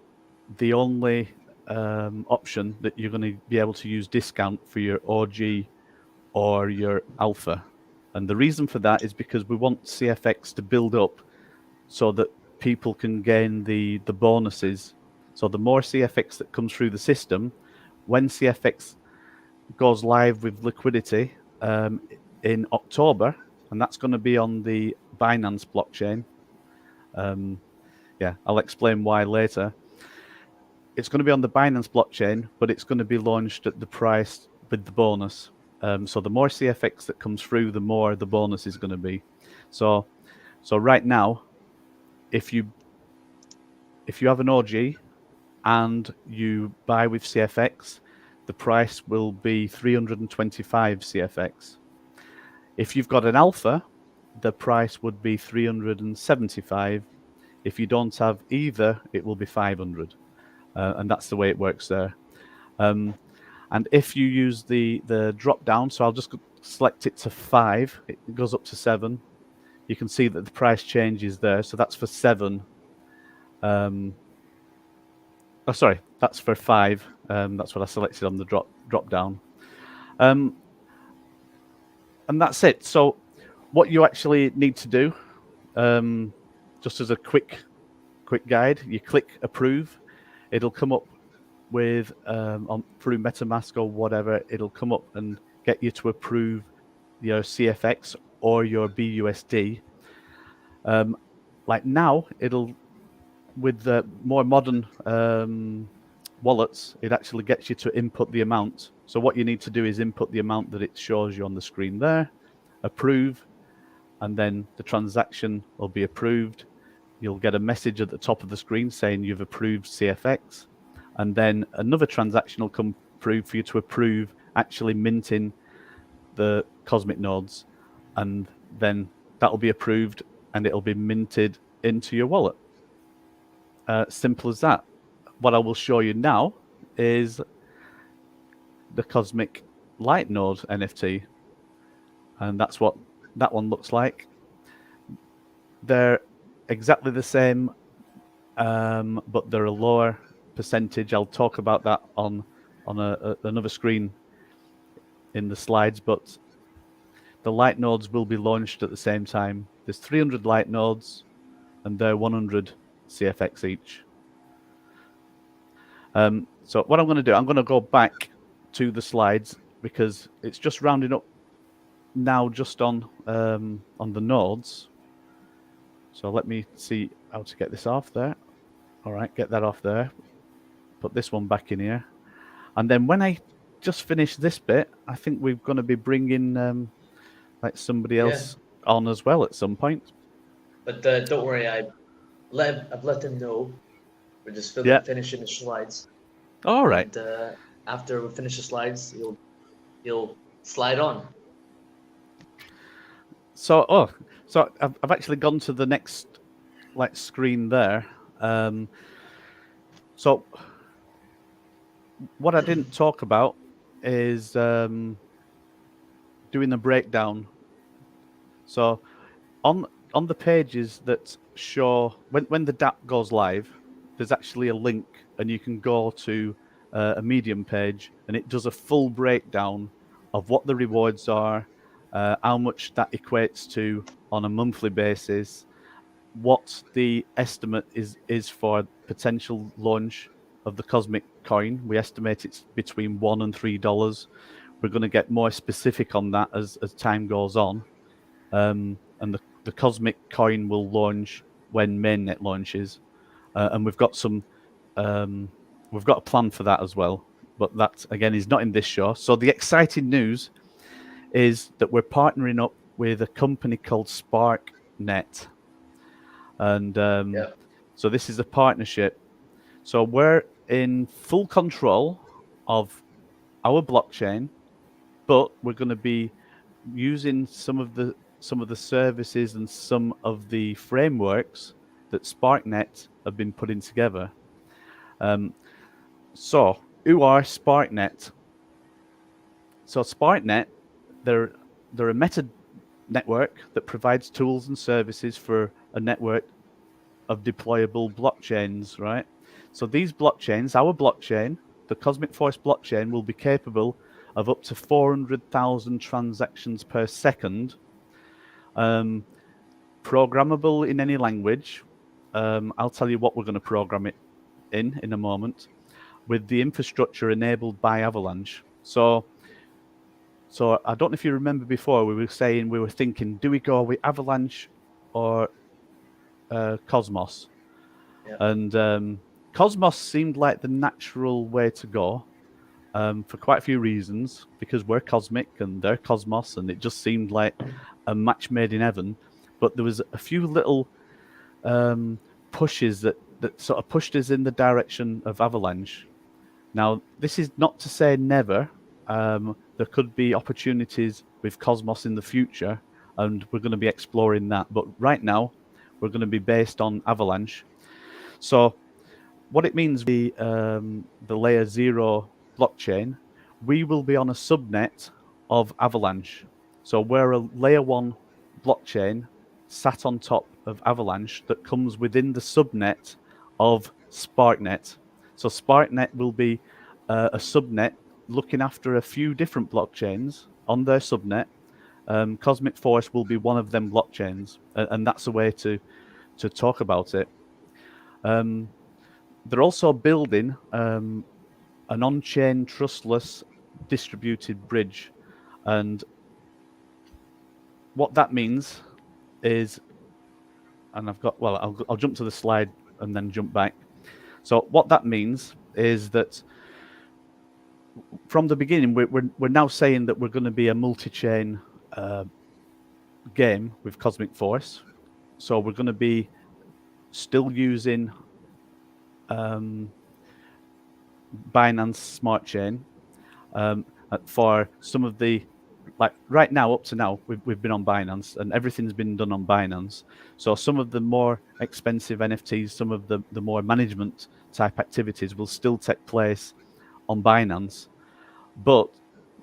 the only option that you're going to be able to use discount for your OG or your alpha. And the reason for that is because we want CFX to build up so that people can gain the bonuses. So the more CFX that comes through the system, when CFX goes live with liquidity, in October, and that's going to be on the Binance blockchain. Yeah, I'll explain why later. It's going to be on the Binance blockchain, but it's going to be launched at the price with the bonus. So the more CFX that comes through, the more the bonus is going to be. So right now, if you have an OG and you buy with CFX, the price will be 325 CFX. If you've got an alpha, the price would be 375. If you don't have either, it will be 500. And that's the way it works there. And if you use the drop down, so I'll just select it to 5, it goes up to 7. You can see that the price changes there. So that's for 7. Oh, sorry, that's for 5. That's what I selected on the drop down. And that's it. So what you actually need to do, just as a quick guide, you click approve. It'll come up with through MetaMask or whatever. It'll come up and get you to approve your CFX or your BUSD. Like now, it'll with the more modern wallets, it actually gets you to input the amount. So what you need to do is input the amount that it shows you on the screen there, approve, and then the transaction will be approved. You'll get a message at the top of the screen saying you've approved CFX, and then another transaction will come through for you to approve actually minting the Cosmic nodes, and then that'll be approved and it'll be minted into your wallet. Simple as that. What I will show you now is the Cosmic Light Node NFT, and that's what that one looks like. They're exactly the same, but they're a lower percentage. I'll talk about that on another screen in the slides, but the light nodes will be launched at the same time. There's 300 light nodes, and they're 100 CFX each. So what I'm going to do, I'm going to go back to the slides because it's just rounding up now just on the nodes. So let me see how to get this off there. All right, get that off there. Put this one back in here. And then when I just finish this bit, I think we're going to be bringing like somebody else on as well at some point. But don't worry, I've let them know. We're just finishing the slides. All right. And after we finish the slides, you'll slide on. So I've actually gone to the next screen there. So what I didn't talk about is doing the breakdown. So on the pages that show when the DApp goes live, there's actually a link, and you can go to a Medium page, and it does a full breakdown of what the rewards are, how much that equates to on a monthly basis, what the estimate is for potential launch of the Cosmic coin. We estimate it's between $1 and $3. We're going to get more specific on that as time goes on, and the Cosmic coin will launch when mainnet launches, and we've got a plan for that as well. But that again is not in this show. So the exciting news is that we're partnering up with a company called SparkNet, and so this is a partnership. So we're in full control of our blockchain, but we're going to be using some of the services and some of the frameworks that SparkNet have been putting together. So who are SparkNet? So SparkNet, they're a meta network that provides tools and services for a network of deployable blockchains, right? So these blockchains, our blockchain, the Cosmic Force blockchain, will be capable of up to 400,000 transactions per second, programmable in any language. I'll tell you what we're going to program it in a moment, with the infrastructure enabled by Avalanche. So So I don't know if you remember before we were thinking, do we go with Avalanche or Cosmos? Yeah. And Cosmos seemed like the natural way to go for quite a few reasons, because we're cosmic and they're Cosmos, and it just seemed like a match made in heaven. But there was a few little pushes that sort of pushed us in the direction of Avalanche. Now, this is not to say never. There could be opportunities with Cosmos in the future, and we're going to be exploring that. But right now, we're going to be based on Avalanche. So what it means, the layer 0 blockchain, we will be on a subnet of Avalanche. So we're a layer 1 blockchain sat on top of Avalanche that comes within the subnet of SparkNet. So SparkNet will be a subnet looking after a few different blockchains on their subnet. Cosmic Force will be one of them blockchains, and that's a way to talk about it. They're also building an on-chain trustless distributed bridge, and what that means is, and I'll jump to the slide and then jump back. So what that means is that from the beginning, we're now saying that we're going to be a multi-chain game with Cosmic Force. So we're going to be still using Binance Smart Chain for some of the, like right now, up to now, we've been on Binance and everything's been done on Binance. So some of the more expensive NFTs, some of the more management type activities will still take place on Binance, but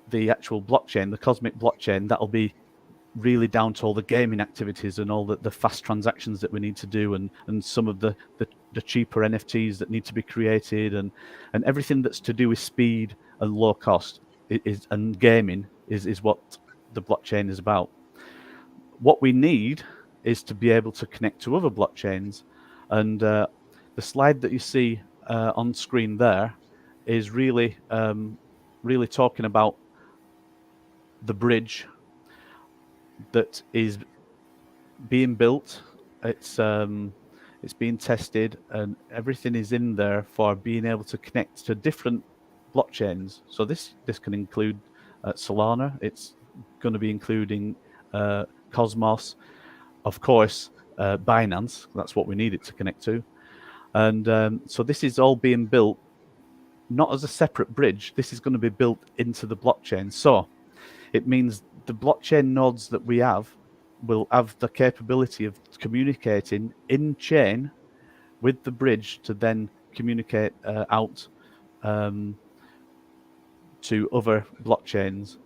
the actual blockchain, the Cosmic blockchain, that'll be really down to all the gaming activities and all the fast transactions that we need to do, and some of the cheaper NFTs that need to be created, and everything that's to do with speed and low cost and gaming is what the blockchain is about. What we need is to be able to connect to other blockchains, and the slide that you see on screen there is really talking about the bridge that is being built. It's being tested, and everything is in there for being able to connect to different blockchains. So this can include Solana. It's going to be including Cosmos, of course, Binance. That's what we need it to connect to. And so this is all being built not as a separate bridge. This is going to be built into the blockchain. So it means the blockchain nodes that we have will have the capability of communicating in chain with the bridge to then communicate out to other blockchains.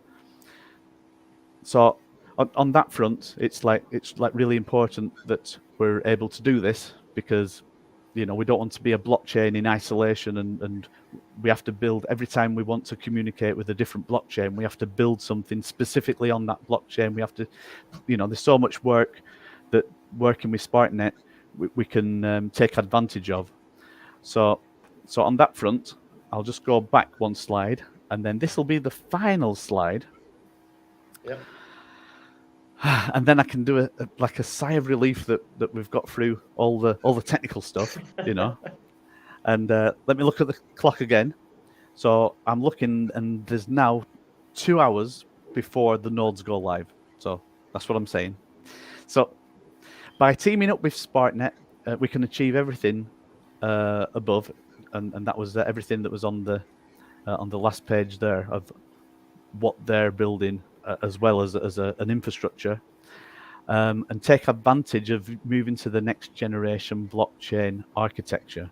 So on that front, it's like really important that we're able to do this, because we don't want to be a blockchain in isolation, and we have to build, every time we want to communicate with a different blockchain, we have to build something specifically on that blockchain. We have to, there's so much work that working with SparkNet we can take advantage of. So on that front, I'll just go back one slide, and then this will be the final slide. Yep. And then I can do a sigh of relief that we've got through all the technical stuff, And let me look at the clock again. So I'm looking, and there's now 2 hours before the nodes go live. So that's what I'm saying. So by teaming up with SparkNet, we can achieve everything above, and that was everything that was on the last page there of what they're building, as well as an infrastructure, and take advantage of moving to the next generation blockchain architecture.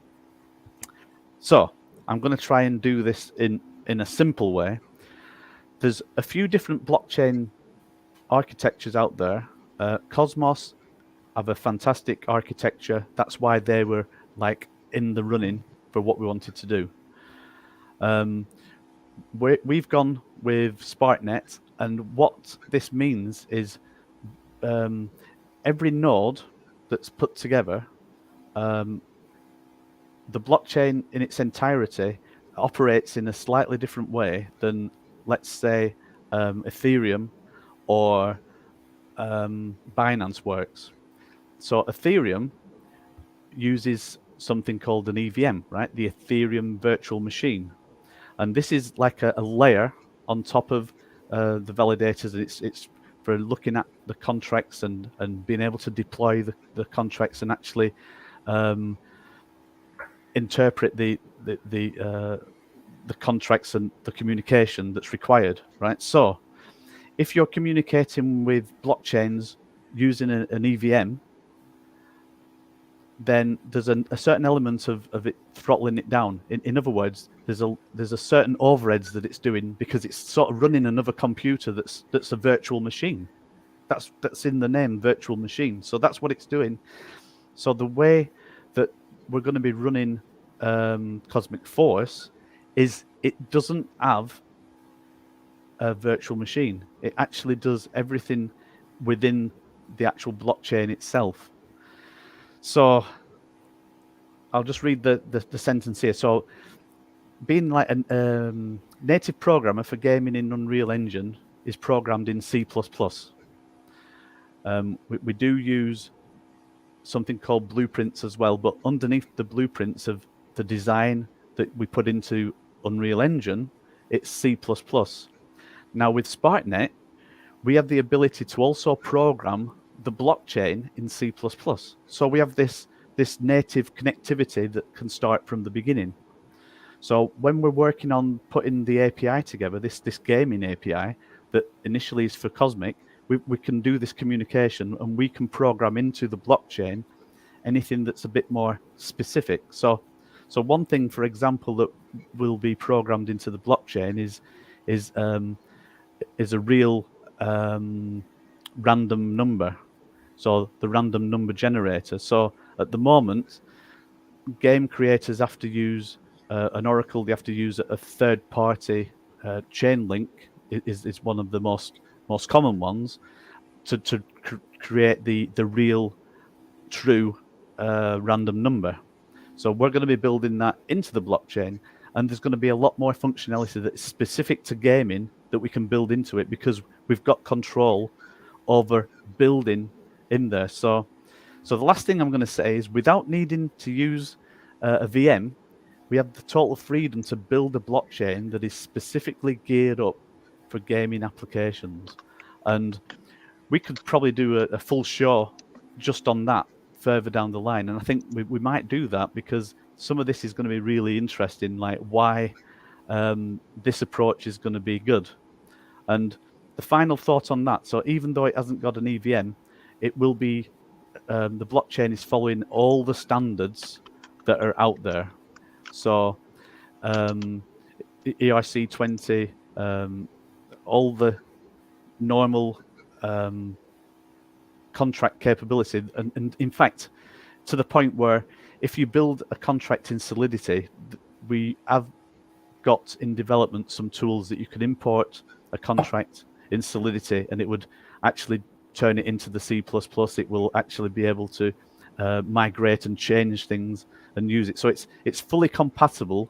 So I'm going to try and do this in a simple way. There's a few different blockchain architectures out there. Cosmos have a fantastic architecture. That's why they were like in the running for what we wanted to do. We've gone with SparkNet, and what this means is every node that's put together, the blockchain in its entirety operates in a slightly different way than, let's say, Ethereum or Binance works. So Ethereum uses something called an EVM, right? The Ethereum virtual machine. And this is like a layer on top of the validators. It's for looking at the contracts and being able to deploy the contracts and actually interpret the contracts and the communication that's required, right? So if you're communicating with blockchains using an EVM, then there's a certain element of it throttling it down. In other words, there's a certain overheads that it's doing because it's sort of running another computer that's a virtual machine. That's in the name, virtual machine. So that's what it's doing. So the way that we're going to be running Cosmic Force is it doesn't have a virtual machine. It actually does everything within the actual blockchain itself. So I'll just read the sentence here. So being like a native programmer for gaming in Unreal Engine is programmed in C++. We do use something called blueprints as well, but underneath the blueprints of the design that we put into Unreal Engine, it's C++. Now with SparkNet, we have the ability to also program the blockchain in C++. So we have this native connectivity that can start from the beginning. So when we're working on putting the API together, this gaming API that initially is for Cosmic, we can do this communication and we can program into the blockchain anything that's a bit more specific. So one thing, for example, that will be programmed into the blockchain is a real random number. So the random number generator. So at the moment, game creators have to use an oracle. They have to use a third-party chain link. Is one of the most common ones to create the real, true random number. So we're going to be building that into the blockchain, and there's going to be a lot more functionality that's specific to gaming that we can build into it because we've got control over building in there. So the last thing I'm going to say is, without needing to use a VM, we have the total freedom to build a blockchain that is specifically geared up for gaming applications. And we could probably do a full show just on that further down the line. And I think we might do that because some of this is going to be really interesting, like why this approach is going to be good. And the final thought on that, so even though it hasn't got an EVM, it will be, the blockchain is following all the standards that are out there. So ERC20, all the normal contract capability, and in fact, to the point where if you build a contract in Solidity, we have got in development some tools that you can import a contract in Solidity and it would actually turn it into the C++. It will actually be able to migrate and change things and use it. So it's fully compatible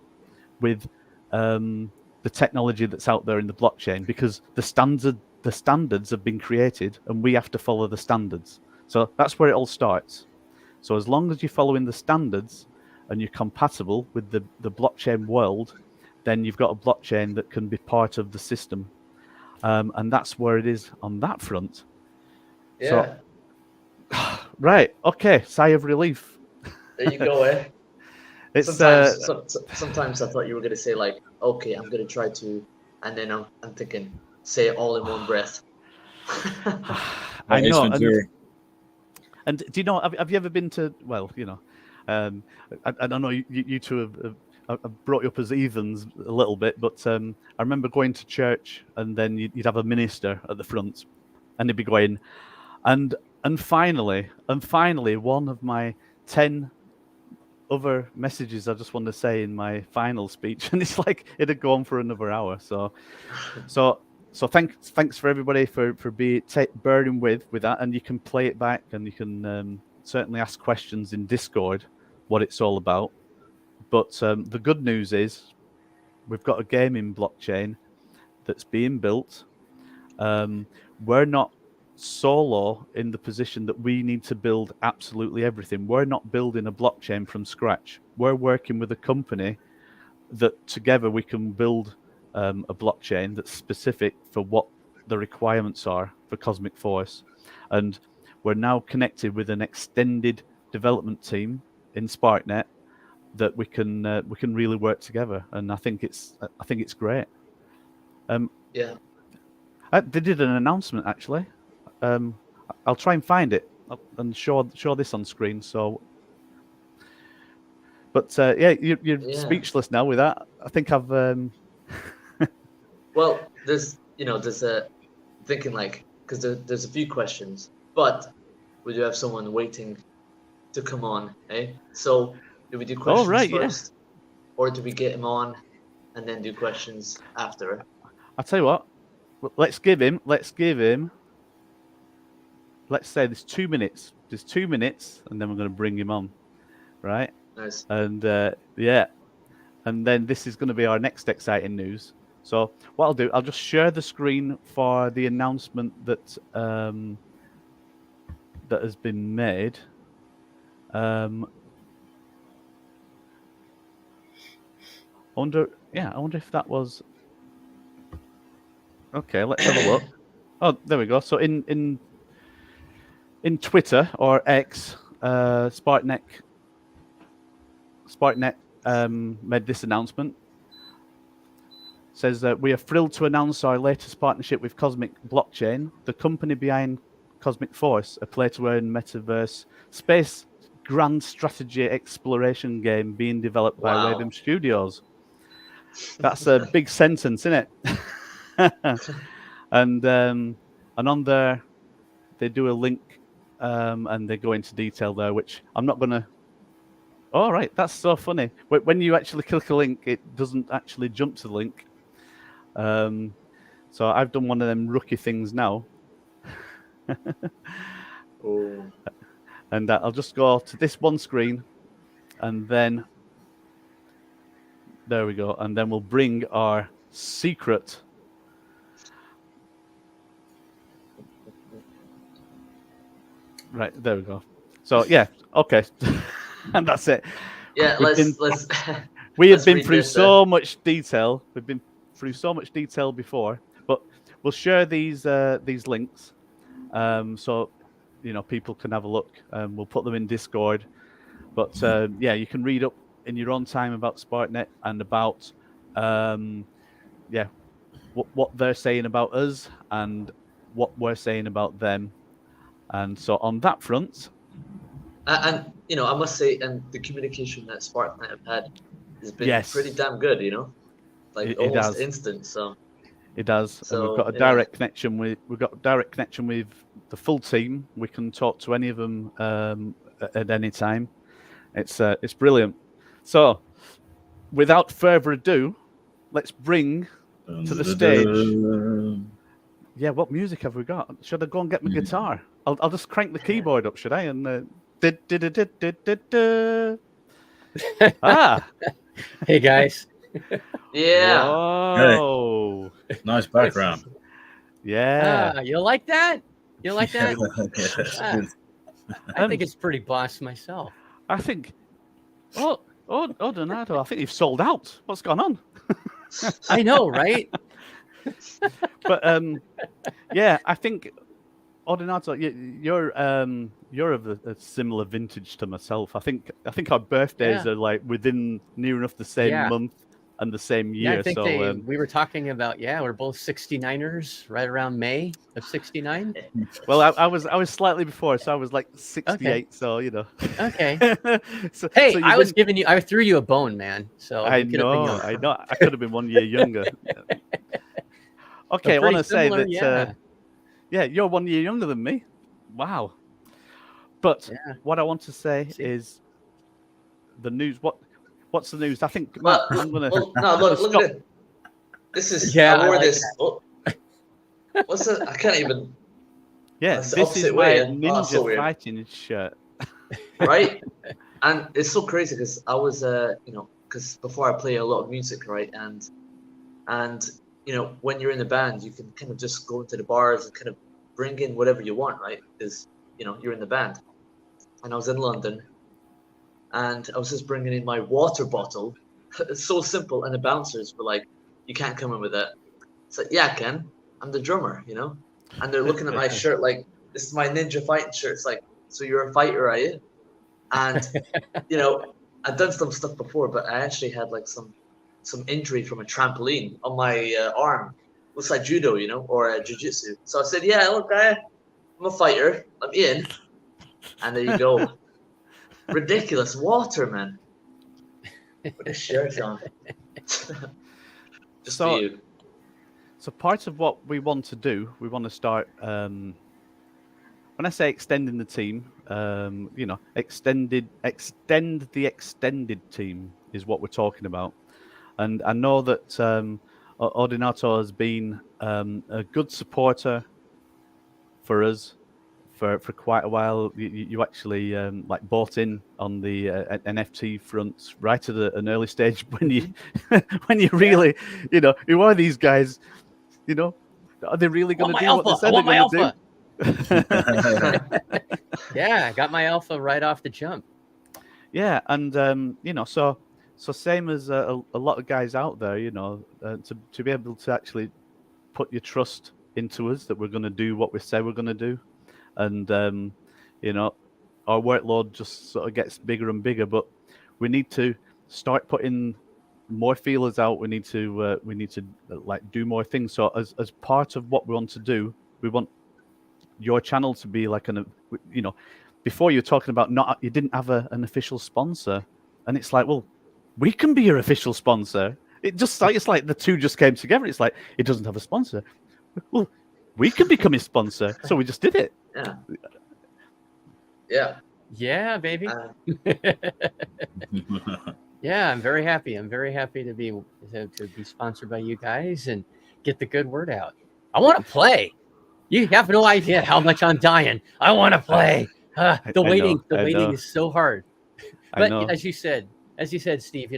with the technology that's out there in the blockchain, because the standards have been created and we have to follow the standards. So that's where it all starts. So as long as you're following the standards and you're compatible with the blockchain world, then you've got a blockchain that can be part of the system. And that's where it is on that front. Yeah. So, right. Okay. Sigh of relief. There you go, eh? It's sometimes I thought you were gonna say like, okay, I'm gonna try to, and then I'm thinking, say it all in one breath. I know. And do you know? Have you ever been to? Well, you know, I don't know. You two have brought you up as heathens a little bit, but I remember going to church, and then you'd have a minister at the front, and he'd be going, and finally, one of my 10 other messages I just want to say in my final speech, and it's like it'd go on for another hour. So thanks for everybody for bearing with that, and you can play it back, and you can certainly ask questions in Discord what it's all about. But the good news is we've got a gaming blockchain that's being built, we're not solo in the position that we need to build absolutely everything. We're not building a blockchain from scratch. We're working with a company that together we can build a blockchain that's specific for what the requirements are for Cosmic Force. And we're now connected with an extended development team in SparkNet that we can really work together. And I think it's great. Yeah. They did an announcement actually. I'll try and find it and show this on screen. So, but yeah, you're speechless now with that. I think I've. Well, there's a thinking like because there's a few questions, but we do have someone waiting to come on. Eh? So do we do questions first, or do we get him on and then do questions after? I'll tell you what. Let's give him. Let's say there's 2 minutes. There's 2 minutes, and then we're going to bring him on, right? Nice. And yeah, and then this is going to be our next exciting news. So what I'll do, I'll just share the screen for the announcement that that has been made. I wonder if that was. Okay, let's have a look. Oh, there we go. So in Twitter or X, SparkNet made this announcement. Says that we are thrilled to announce our latest partnership with Cosmic Blockchain, the company behind Cosmic Force, a play-to-earn Metaverse space grand strategy exploration game being developed by WavemStudios. That's a big sentence, isn't it? And on there, they do a link, and they go into detail there, which I'm not going to. All right, that's so funny. When you actually click a link, it doesn't actually jump to the link. So I've done one of them rookie things now. Oh. And I'll just go to this one screen, and then there we go. And then we'll bring our secret. Right, there we go. So yeah, okay. And that's it. Yeah, we have been through so much detail. We've been through so much detail before, but we'll share these links, so people can have a look. We'll put them in Discord. But yeah, you can read up in your own time about SparkNet and about what they're saying about us and what we're saying about them. And so on that front. And I must say, and the communication that SparkNet have had has been pretty damn good. Like almost instant. So it does. So, and we've got a direct connection with the full team. We can talk to any of them at any time. It's brilliant. So without further ado, let's bring to the stage. Yeah, what music have we got? Should I go and get my guitar? I'll just crank the keyboard up, should I? And Hey guys. Yeah. Whoa. Hey. Nice background. Yeah. You like that? You like that? I think it's pretty boss myself. I think. Oh, Donato, I think you've sold out. What's going on? I know, right? But yeah, I think Donato, you're of a similar vintage to myself. I think our birthdays are like within near enough the same month and the same year. Yeah, I think we were talking about we're both 69ers, right around May of 69. Well, I was slightly before, so I was like 68. Okay. So Okay. I threw you a bone, man. So I know. I could have been 1 year younger. Okay, I want to say that. Yeah, you're 1 year younger than me. Wow. But what I want to say is the news. What's the news? I think I'm gonna. No, look at it. This is. I wore this. What's that? I can't even. Yeah, this is my ninja fighting shirt. Right, and it's so crazy because I was, because before I play a lot of music, right, and when you're in the band, you can kind of just go into the bars and kind of bring in whatever you want, right? Because you're in the band. And I was in London, and I was just bringing in my water bottle. It's so simple, and the bouncers were like, "You can't come in with that." It's like, "Yeah, I can. I'm the drummer, And they're looking at my shirt like, "This is my ninja fighting shirt." It's like, "So you're a fighter, are you?" And I've done some stuff before, but I actually had like some injury from a trampoline on my arm. Looks like judo, or jiu-jitsu. So I said, "Yeah, look, I'm a fighter. I'm in." And there you go. Ridiculous water, man. Put a shirt on. Just for you. So part of what we want to do, we want to start. When I say extending the team, extend the extended team is what we're talking about. And I know that Ordinato has been a good supporter for us for quite a while. You actually bought in on the NFT front right at an early stage when you really, who are these guys? Are they really going to do what they said they're going to do? Yeah, I got my alpha right off the jump. Yeah, and so same as a lot of guys out there, to be able to actually put your trust into us that we're going to do what we say we're going to do, and our workload just sort of gets bigger and bigger, but we need to start putting more feelers out. We need to do more things. So as part of what we want to do, we want your channel to be like before you're talking about you didn't have an official sponsor, and it's like, well, we can be your official sponsor. It's like the two just came together. It's like, it doesn't have a sponsor. Well, we can become his sponsor. So we just did it. Yeah, baby. Yeah, I'm very happy. I'm very happy to be sponsored by you guys and get the good word out. I want to play. You have no idea how much I'm dying. I want to play. The waiting is so hard. But as you said, Steve,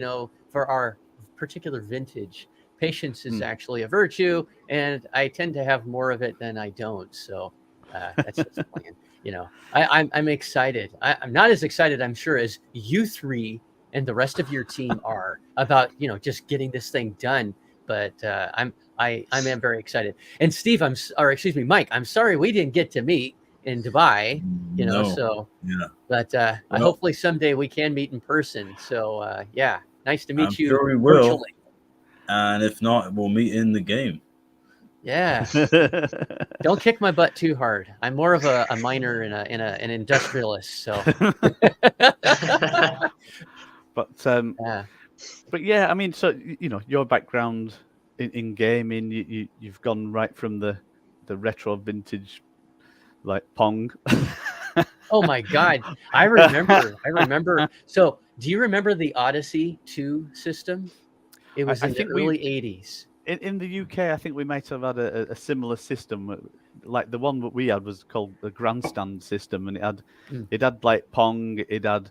for our particular vintage, patience is actually a virtue, and I tend to have more of it than I don't. So that's just playing. I'm excited. I'm not as excited, I'm sure, as you three and the rest of your team are about just getting this thing done. But I am very excited. And Steve, Mike, I'm sorry we didn't get to meet in Dubai. But hopefully someday we can meet in person. So nice to meet you. Sure we will. Virtually. And if not, we'll meet in the game. Yeah. Don't kick my butt too hard. I'm more of a miner and an industrialist. So. But yeah, I mean, so your background in gaming, you've gone right from the retro vintage, like Pong. Oh my God, I remember. So, do you remember the Odyssey 2 system? It was in the early 80s. In the UK, I think we might have had a similar system. Like the one that we had was called the Grandstand system, and it had like Pong. It had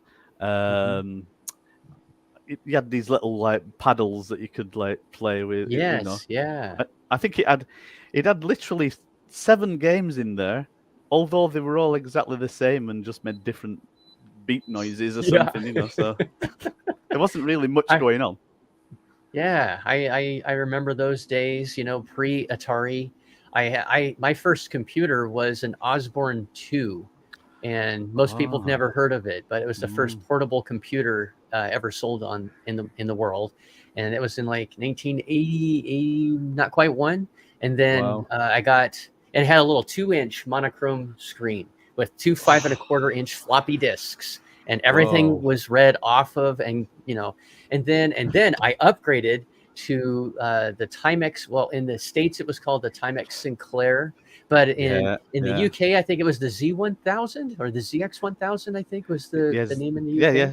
you had these little like paddles that you could like play with. Yes, yeah. I think it had literally 7 games in there, although they were all exactly the same and just made different beat noises or something. So there wasn't really much going on. Yeah, I remember those days. Pre Atari. My first computer was an Osborne 2. And most people have never heard of it, but it was the first portable computer ever sold in the world, and it was in like 1980, not quite one. And then it had a little 2-inch monochrome screen with 2 5.25-inch floppy disks, and everything was read off of, and then I upgraded to the Timex. Well, in the States it was called the Timex Sinclair. But in the UK, I think it was the Z1000 or the ZX1000. I think was the name in the UK. Yeah,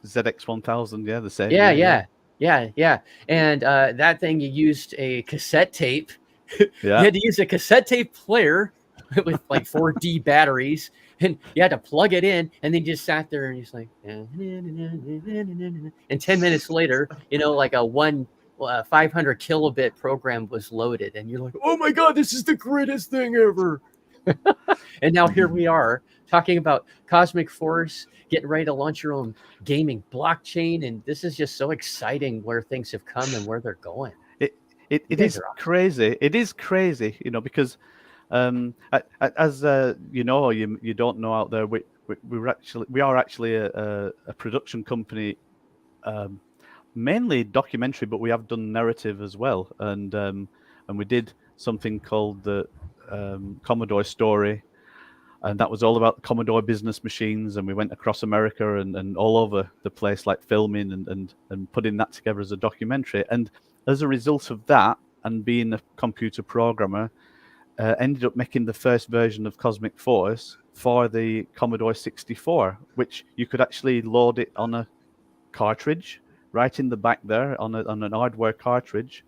ZX1000. Yeah, the same. Yeah. And that thing, you used a cassette tape. You had to use a cassette tape player with like 4D batteries, and you had to plug it in, and then you just sat there and you're like, and 10 minutes later, like a 1 500 kilobit program was loaded, and you're like, oh my god, this is the greatest thing ever. And now here we are talking about Cosmic Force, getting ready to launch your own gaming blockchain, and this is just so exciting where things have come and where they're going. It is crazy. It is crazy, because as you know, or you don't know out there, we are actually a production company, mainly documentary, but we have done narrative as well, and we did something called the Commodore Story, and that was all about Commodore business machines, and we went across America and all over the place, like filming and putting that together as a documentary. And as a result of that, and being a computer programmer, ended up making the first version of Cosmic Force for the Commodore 64, which you could actually load it on a cartridge right in the back there on an hardware cartridge,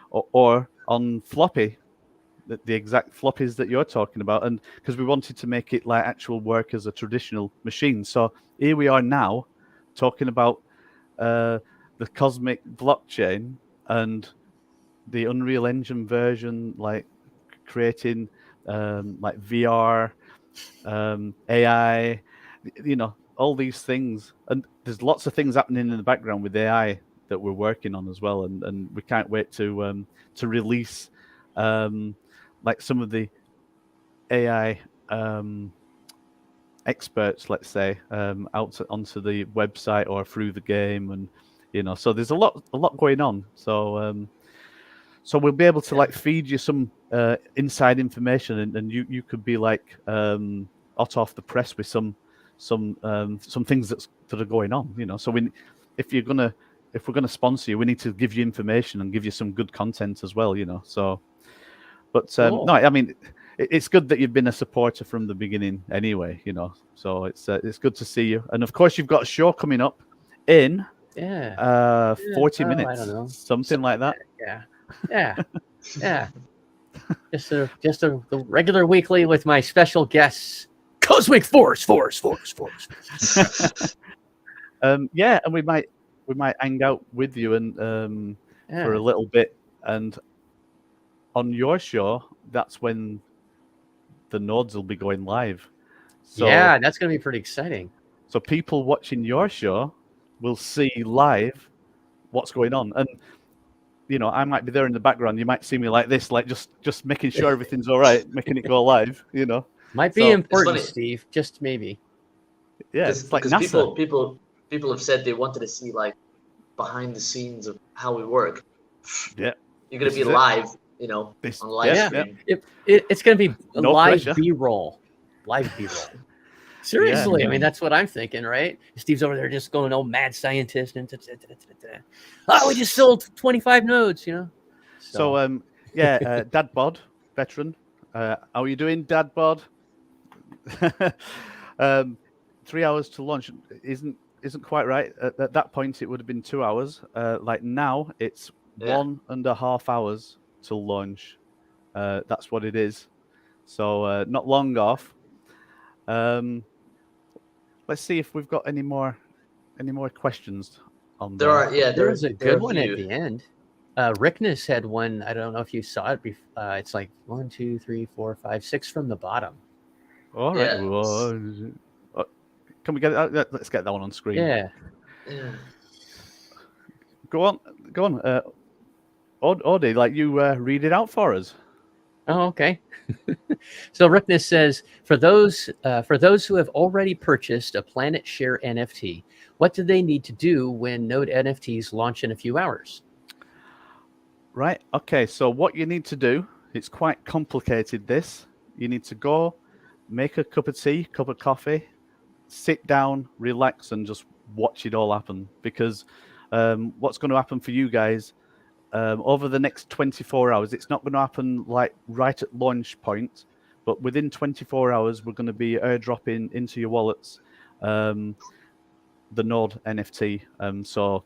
or on floppy, the exact floppies that you're talking about, and because we wanted to make it like actual work as a traditional machine. So here we are now talking about the Cosmic blockchain and the Unreal Engine version, like creating like VR, AI, all these things. And there's lots of things happening in the background with AI that we're working on as well, and we can't wait to release like some of the AI experts, let's say, onto the website or through the game, and so there's a lot going on. So we'll be able to like feed you some inside information, and you could be like hot off the press with some things that are going on. So if we're gonna sponsor you, we need to give you information and give you some good content as well. So. But Cool. no, I mean, it's good that you've been a supporter from the beginning anyway, so it's good to see you. And of course, you've got a show coming up in 40 minutes, I don't know, something like that. Yeah. Just the regular weekly with my special guests, Cosmic Force. Yeah, and we might hang out with you and for a little bit, and on your show, that's when the nodes will be going live. So, yeah, that's going to be pretty exciting. So people watching your show will see live what's going on. And, I might be there in the background. You might see me like this, like just making sure everything's all right, making it go live, Might be important, Steve, just maybe. Yeah, it's like NASA. People have said they wanted to see like behind the scenes of how we work. Yeah. You're going to be live. On live stream. It's going to be a No live pressure. B-roll. Seriously, Yeah. I mean, that's what I'm thinking, right? Steve's over there just going, oh, mad scientist. And we just sold 25 nodes, So Dad Bod, veteran. How are you doing, Dad Bod? 3 hours to launch isn't quite right. At that point, it would have been 2 hours. Like now, it's 1.5 hours to launch. That's what it is. So not long off. Let's see if we've got any more questions on there. There's a good one at the end. Rickness had one. I don't know if you saw it. It's like 1, 2, 3, 4, 5, 6 from the bottom. All right. Can we get it? Let's get that one on screen. Yeah. Go on. Odie, like you read it out for us. Oh, okay. So Rickness says, for those who have already purchased a Planet Share NFT, what do they need to do when Node NFTs launch in a few hours? Right. Okay. So what you need to do, it's quite complicated. You need to go make a cup of tea, cup of coffee, sit down, relax, and just watch it all happen. Because what's going to happen for you guys over the next 24 hours, it's not going to happen like right at launch point, but within 24 hours, we're going to be airdropping into your wallets the Node NFT. So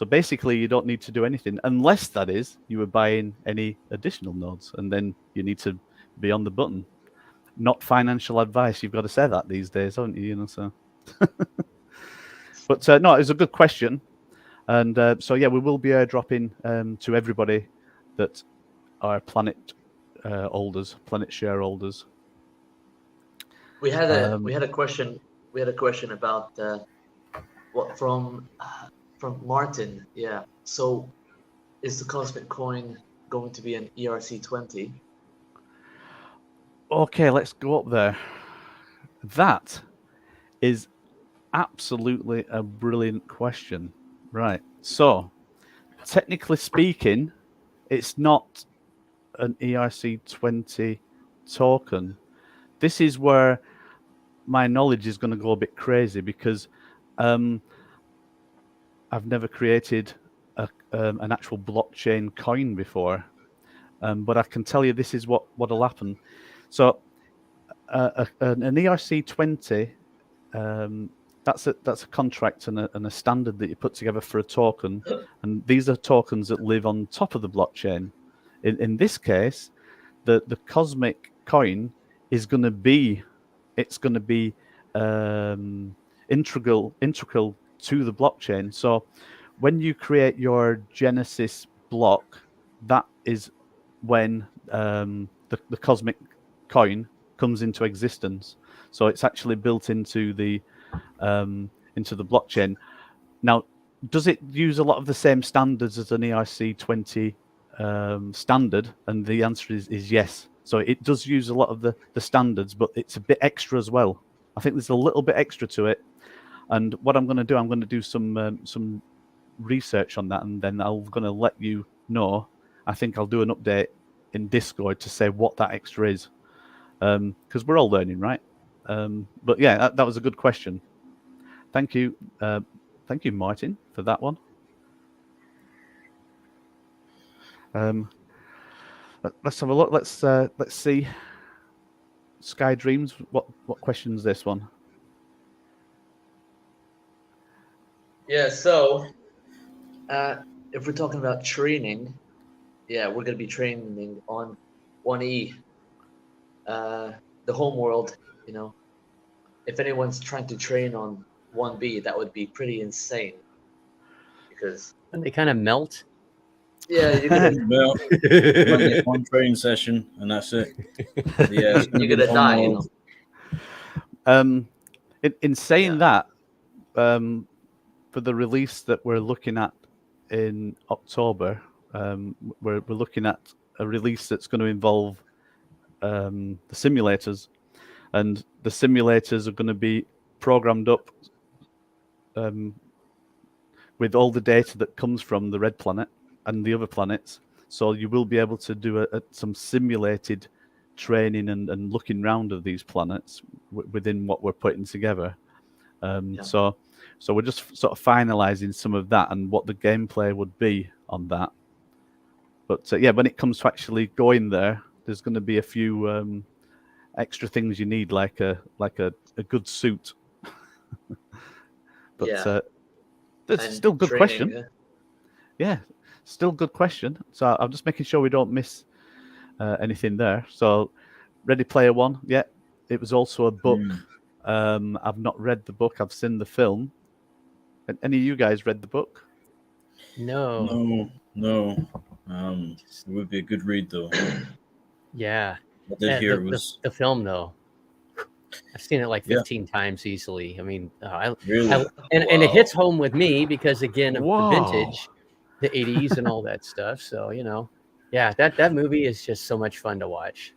basically, you don't need to do anything unless that is you were buying any additional nodes, and then you need to be on the button. Not financial advice. You've got to say that these days, haven't you? So. But no, it's a good question. And so yeah, we will be airdropping to everybody that are Planet holders, Planet shareholders. We had a question. We had a question about what from Martin. Yeah. So, is the Cosmic Coin going to be an ERC20? Okay, let's go up there. That is absolutely a brilliant question. Right. So, technically speaking, it's not an ERC20 token. This is where my knowledge is going to go a bit crazy because I've never created an actual blockchain coin before. But I can tell you this is what'll happen. So an ERC20, that's a contract and a standard that you put together for a token, and these are tokens that live on top of the blockchain. In this case, the Cosmic Coin is going to be integral to the blockchain. So when you create your Genesis block, that is when the Cosmic Coin comes into existence. So it's actually built into the blockchain. Now, does it use a lot of the same standards as an ERC20 standard? And the answer is yes. So it does use a lot of the standards, but it's a bit extra as well. I think there's a little bit extra to it. And what I'm going to do some research on that, and then I'm going to let you know. I think I'll do an update in Discord to say what that extra is, because we're all learning, right? But yeah, that was a good question. Thank you, Martin, for that one. Let's have a look. Let's see. Sky Dreams. What question is this one? Yeah. So, if we're talking about training, yeah, we're gonna be training on 1E, the home world. You know, if anyone's trying to train on 1B, that would be pretty insane. Because And they kind of melt. yeah, you're gonna Well, one training session and that's it. Yeah, you're gonna die. You know. In saying that, for the release that we're looking at in October, we're looking at a release that's going to involve the simulators, and the simulators are going to be programmed up with all the data that comes from the red planet and the other planets. So you will be able to do some simulated training and looking round of these planets within what we're putting together. So we're just sort of finalizing some of that and what the gameplay would be on that. But yeah, when it comes to actually going there, there's going to be a few extra things you need, like a good suit. But Yeah. that's And still a good training, question. Yeah, still good question. So I'm just making sure we don't miss anything there. So Ready Player One, yeah, it was also a book. I've not read the book. I've seen the film. Any of you guys read the book? No. It would be a good read though. Yeah. I did hear the, it was the film though. I've seen it like 15 times easily. I mean, really. and it hits home with me because again of the Wow. vintage, the 80s and all that stuff. So yeah, that movie is just so much fun to watch.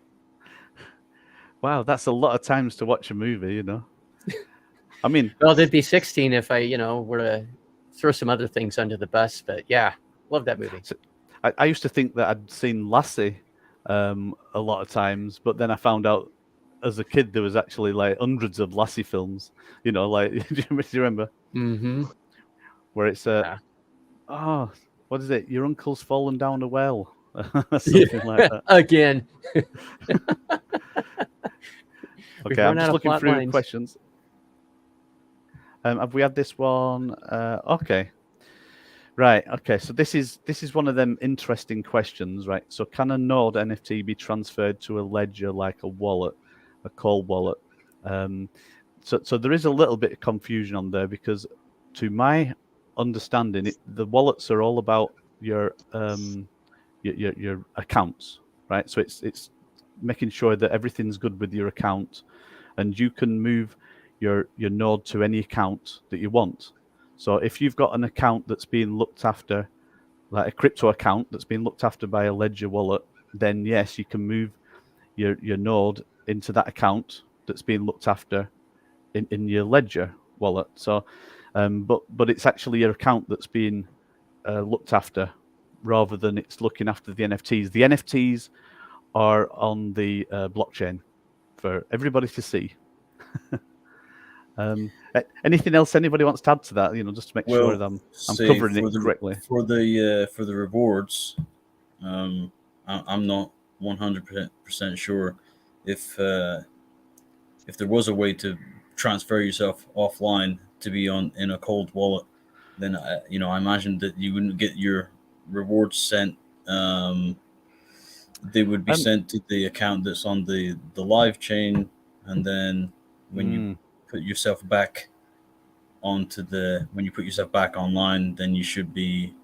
Wow, that's a lot of times to watch a movie, I mean, well, it'd be 16 if I, were to throw some other things under the bus. But yeah, love that movie. So I used to think that I'd seen Lassie a lot of times, but then I found out as a kid there was actually like hundreds of Lassie films. Like do you remember? Mm-hmm. Where it's oh, what is it? Your uncle's fallen down a well, something like that. Again. Okay, I'm just looking through questions. Have we had this one? Okay. Right. Okay. So this is one of them interesting questions, right? So can a node NFT be transferred to a ledger like a wallet, a cold wallet? So there is a little bit of confusion on there because, to my understanding it, the wallets are all about your accounts, right? So it's making sure that everything's good with your account, and you can move your node to any account that you want. So if you've got an account that's being looked after, like a crypto account that's being looked after by a Ledger wallet, then yes, you can move your node into that account that's being looked after in your Ledger wallet. So, but it's actually your account that's being looked after, rather than it's looking after the NFTs. The NFTs are on the blockchain for everybody to see. Anything else anybody wants to add to that? Just to make sure that I'm covering it correctly. For the rewards, I'm not 100% sure if there was a way to transfer yourself offline to be in a cold wallet, then I imagine that you wouldn't get your rewards sent. They would be sent to the account that's on the live chain, and then when you put yourself back when you put yourself back online, then you should be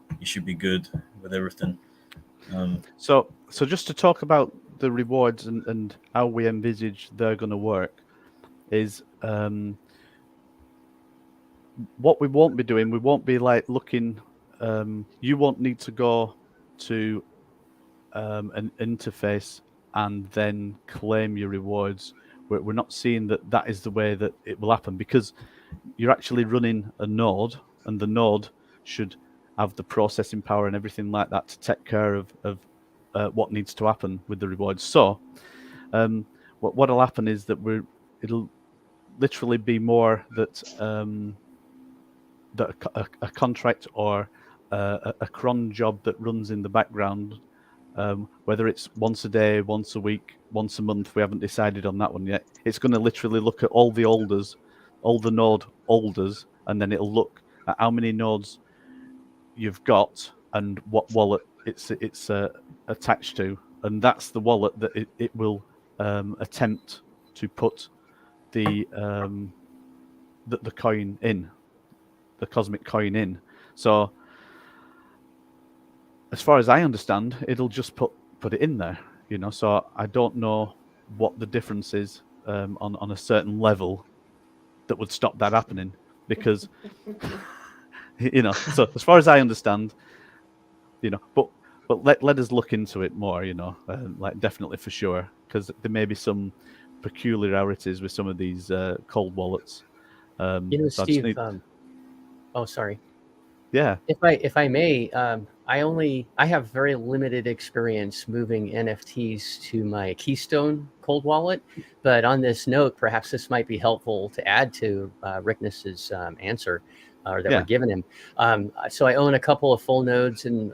good with everything. So just to talk about the rewards and how we envisage they're going to work is what we won't be doing. We won't be like looking. You won't need to go to an interface and then claim your rewards. We're not seeing that is the way that it will happen, because you're actually running a node, and the node should have the processing power and everything like that to take care of what needs to happen with the rewards. So what'll happen is that it'll literally be more that that a contract or a cron job that runs in the background, whether it's once a day, once a week, once a month, we haven't decided on that one yet. It's going to literally look at all the node holders, and then it'll look at how many nodes you've got and what wallet it's attached to, and that's the wallet that it will attempt to put the coin in, the cosmic coin in. So as far as I understand, it'll just put it in there, So I don't know what the difference is on a certain level that would stop that happening, because So as far as I understand, but let us look into it more, like definitely for sure, because there may be some peculiarities with some of these cold wallets. So Steve. Oh, sorry. Yeah. If I may, I have very limited experience moving NFTs to my Keystone cold wallet, but on this note, perhaps this might be helpful to add to Rickness's answer that we're giving him. So I own a couple of full nodes and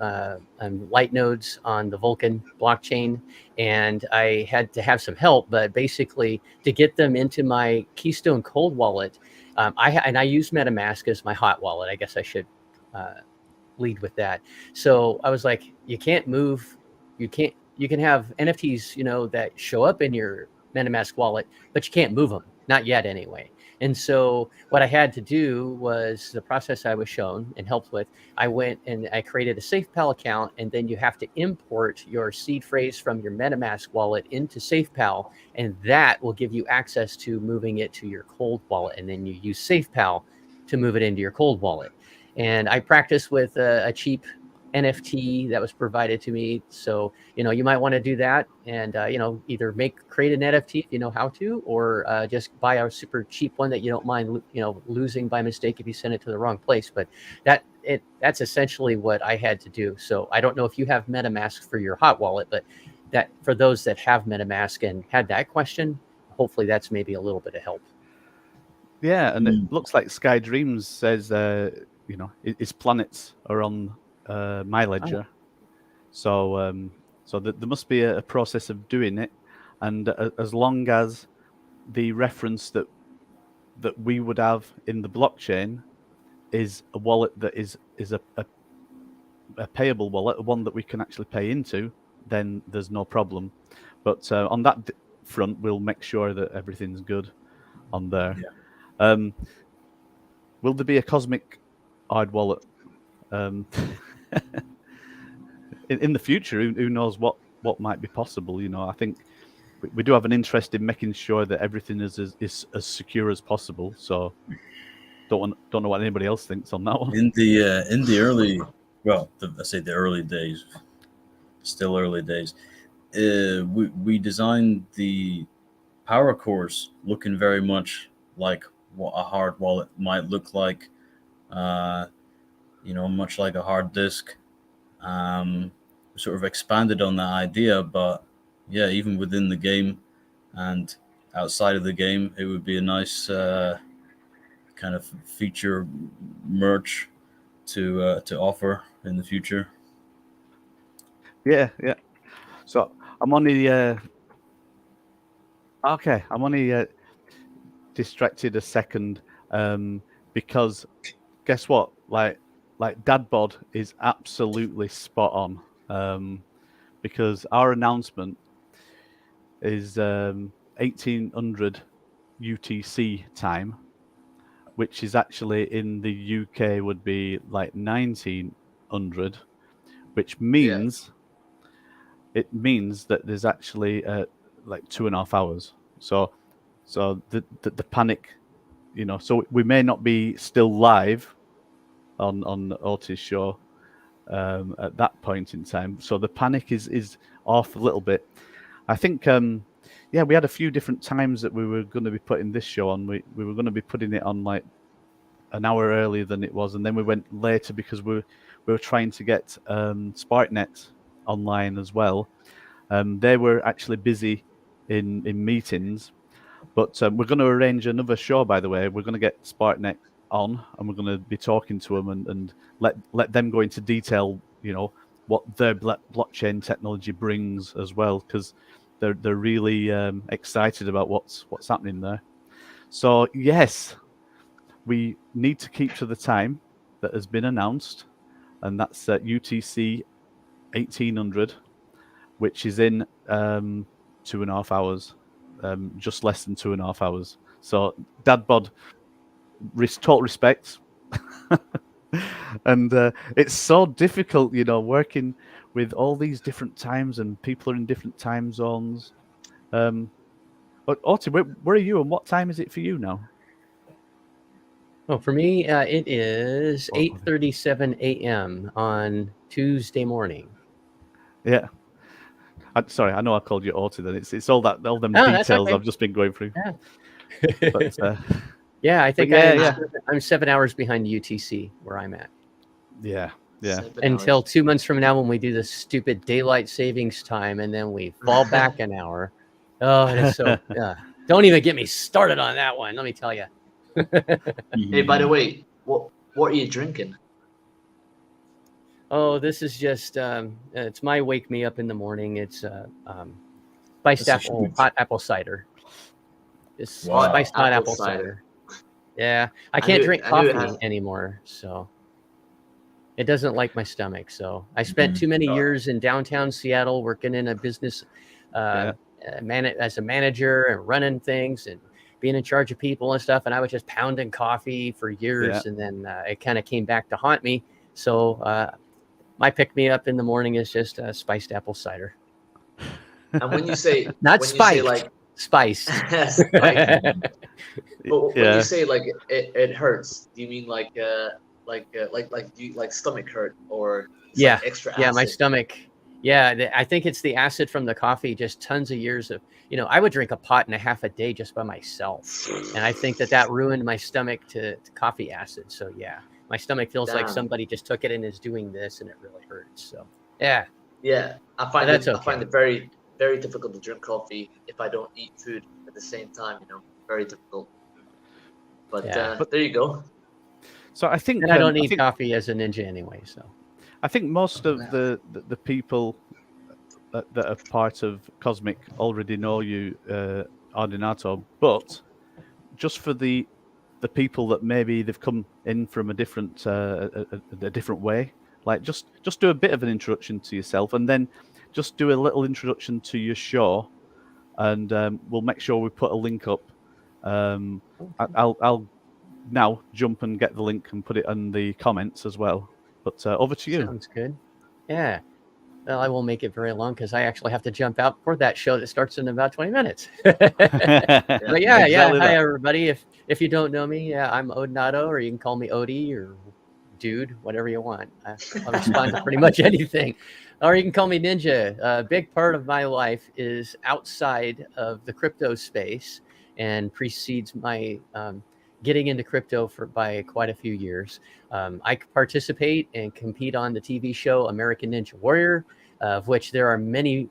light nodes on the Vulcan blockchain, and I had to have some help, but basically to get them into my Keystone cold wallet, I use MetaMask as my hot wallet. I guess I should lead with that. So I was like, you can have NFTs, that show up in your MetaMask wallet, but you can't move them, not yet anyway. And so what I had to do was the process I was shown and helped with. I went and I created a SafePal account, and then you have to import your seed phrase from your MetaMask wallet into SafePal, and that will give you access to moving it to your cold wallet. And then you use SafePal to move it into your cold wallet. And I practiced with a cheap NFT that was provided to me. So, you might want to do that and, either create an NFT if you know how to, or just buy a super cheap one that you don't mind, losing by mistake if you send it to the wrong place. But that's essentially what I had to do. So I don't know if you have MetaMask for your hot wallet, but that for those that have MetaMask and had that question, hopefully that's maybe a little bit of help. Yeah, and it looks like Sky Dreams says, his planets are on my ledger. So there must be a process of doing it, and as long as the reference that we would have in the blockchain is a wallet that is a payable wallet, one that we can actually pay into, then there's no problem. But on that front, we'll make sure that everything's good on there. Yeah. Will there be a cosmic hard wallet. In the future, who knows what might be possible? You know, I think we do have an interest in making sure that everything is as secure as possible. So don't know what anybody else thinks on that one. In the early, well, I say the early days, still early days. We designed the power cores looking very much like what a hard wallet might look like. You know, much like a hard disk. Sort of expanded on that idea, but yeah, even within the game and outside of the game, it would be a nice kind of feature merch to offer in the future. Yeah. So I'm only okay. I'm only distracted a second because guess what? Like Dadbod is absolutely spot on. Because our announcement is 1800 UTC time, which is actually in the UK would be like 1900, which means it means that there's actually like 2.5 hours. So the panic, you know. So we may not be still live on Otis' show at that point in time. So the panic is off a little bit. I think, we had a few different times that we were going to be putting this show on. We were going to be putting it on like an hour earlier than it was, and then we went later because we were trying to get SparkNet online as well. They were actually busy in meetings, but we're going to arrange another show. By the way, we're going to get SparkNet on, and we're going to be talking to them and let them go into detail, you know, what their blockchain technology brings as well, because they're really excited about what's happening there. So yes, we need to keep to the time that has been announced, and that's UTC 1800, which is in 2.5 hours, just less than 2.5 hours. So Dadbod, total respect. And it's so difficult, you know, working with all these different times and people are in different time zones. But Oti, where are you and what time is it for you now? Oh, for me, it is 8:37 a.m. on Tuesday morning. Yeah. Sorry, I know I called you Oti then. It's all them that's details okay. I've just been going through. Yeah. But yeah, I think yeah, I'm 7 hours behind UTC where I'm at. Yeah. Until 2 months from now when we do the stupid daylight savings time and then we fall back an hour. Oh, and it's so don't even get me started on that one. Let me tell you. Hey, by the way, what are you drinking? Oh, this is just it's my wake me up in the morning. It's spiced hot apple cider. Just spiced hot apple cider. Yeah, I can't drink coffee anymore, so it doesn't like my stomach. So I spent too many years in downtown Seattle working in a business as a manager and running things and being in charge of people and stuff. And I was just pounding coffee for years, and then it kind of came back to haunt me. So my pick me up in the morning is just spiced apple cider. And when you say not spiked, spiced. But when you say like it hurts, do you mean like stomach hurt or like extra acid? Yeah, my stomach. Yeah, I think it's the acid from the coffee. Just tons of years of, you know, I would drink a pot and a half a day just by myself, and I think that ruined my stomach to coffee acid. So yeah, my stomach feels like somebody just took it and is doing this, and it really hurts. So yeah, I find it very, very difficult to drink coffee if I don't eat food at the same time. You know, very difficult. But there you go. So I think, and I don't need coffee as a ninja anyway. So I think most of the people that are part of Cosmic already know you, Ordinato. But just for the people that maybe they've come in from a different way, like just do a bit of an introduction to yourself, and then just do a little introduction to your show, and we'll make sure we put a link up. I'll now jump and get the link and put it in the comments as well. But over to you. Sounds good. Yeah. Well, I won't make it very long because I actually have to jump out for that show that starts in about 20 minutes. But yeah. Exactly Hi, that. everybody. If you don't know me, I'm Odinato, or you can call me Odie or Dude, whatever you want. I'll respond to pretty much anything. Or you can call me Ninja. A big part of my life is outside of the crypto space and precedes my getting into crypto by quite a few years. I participate and compete on the TV show American Ninja Warrior, of which there are many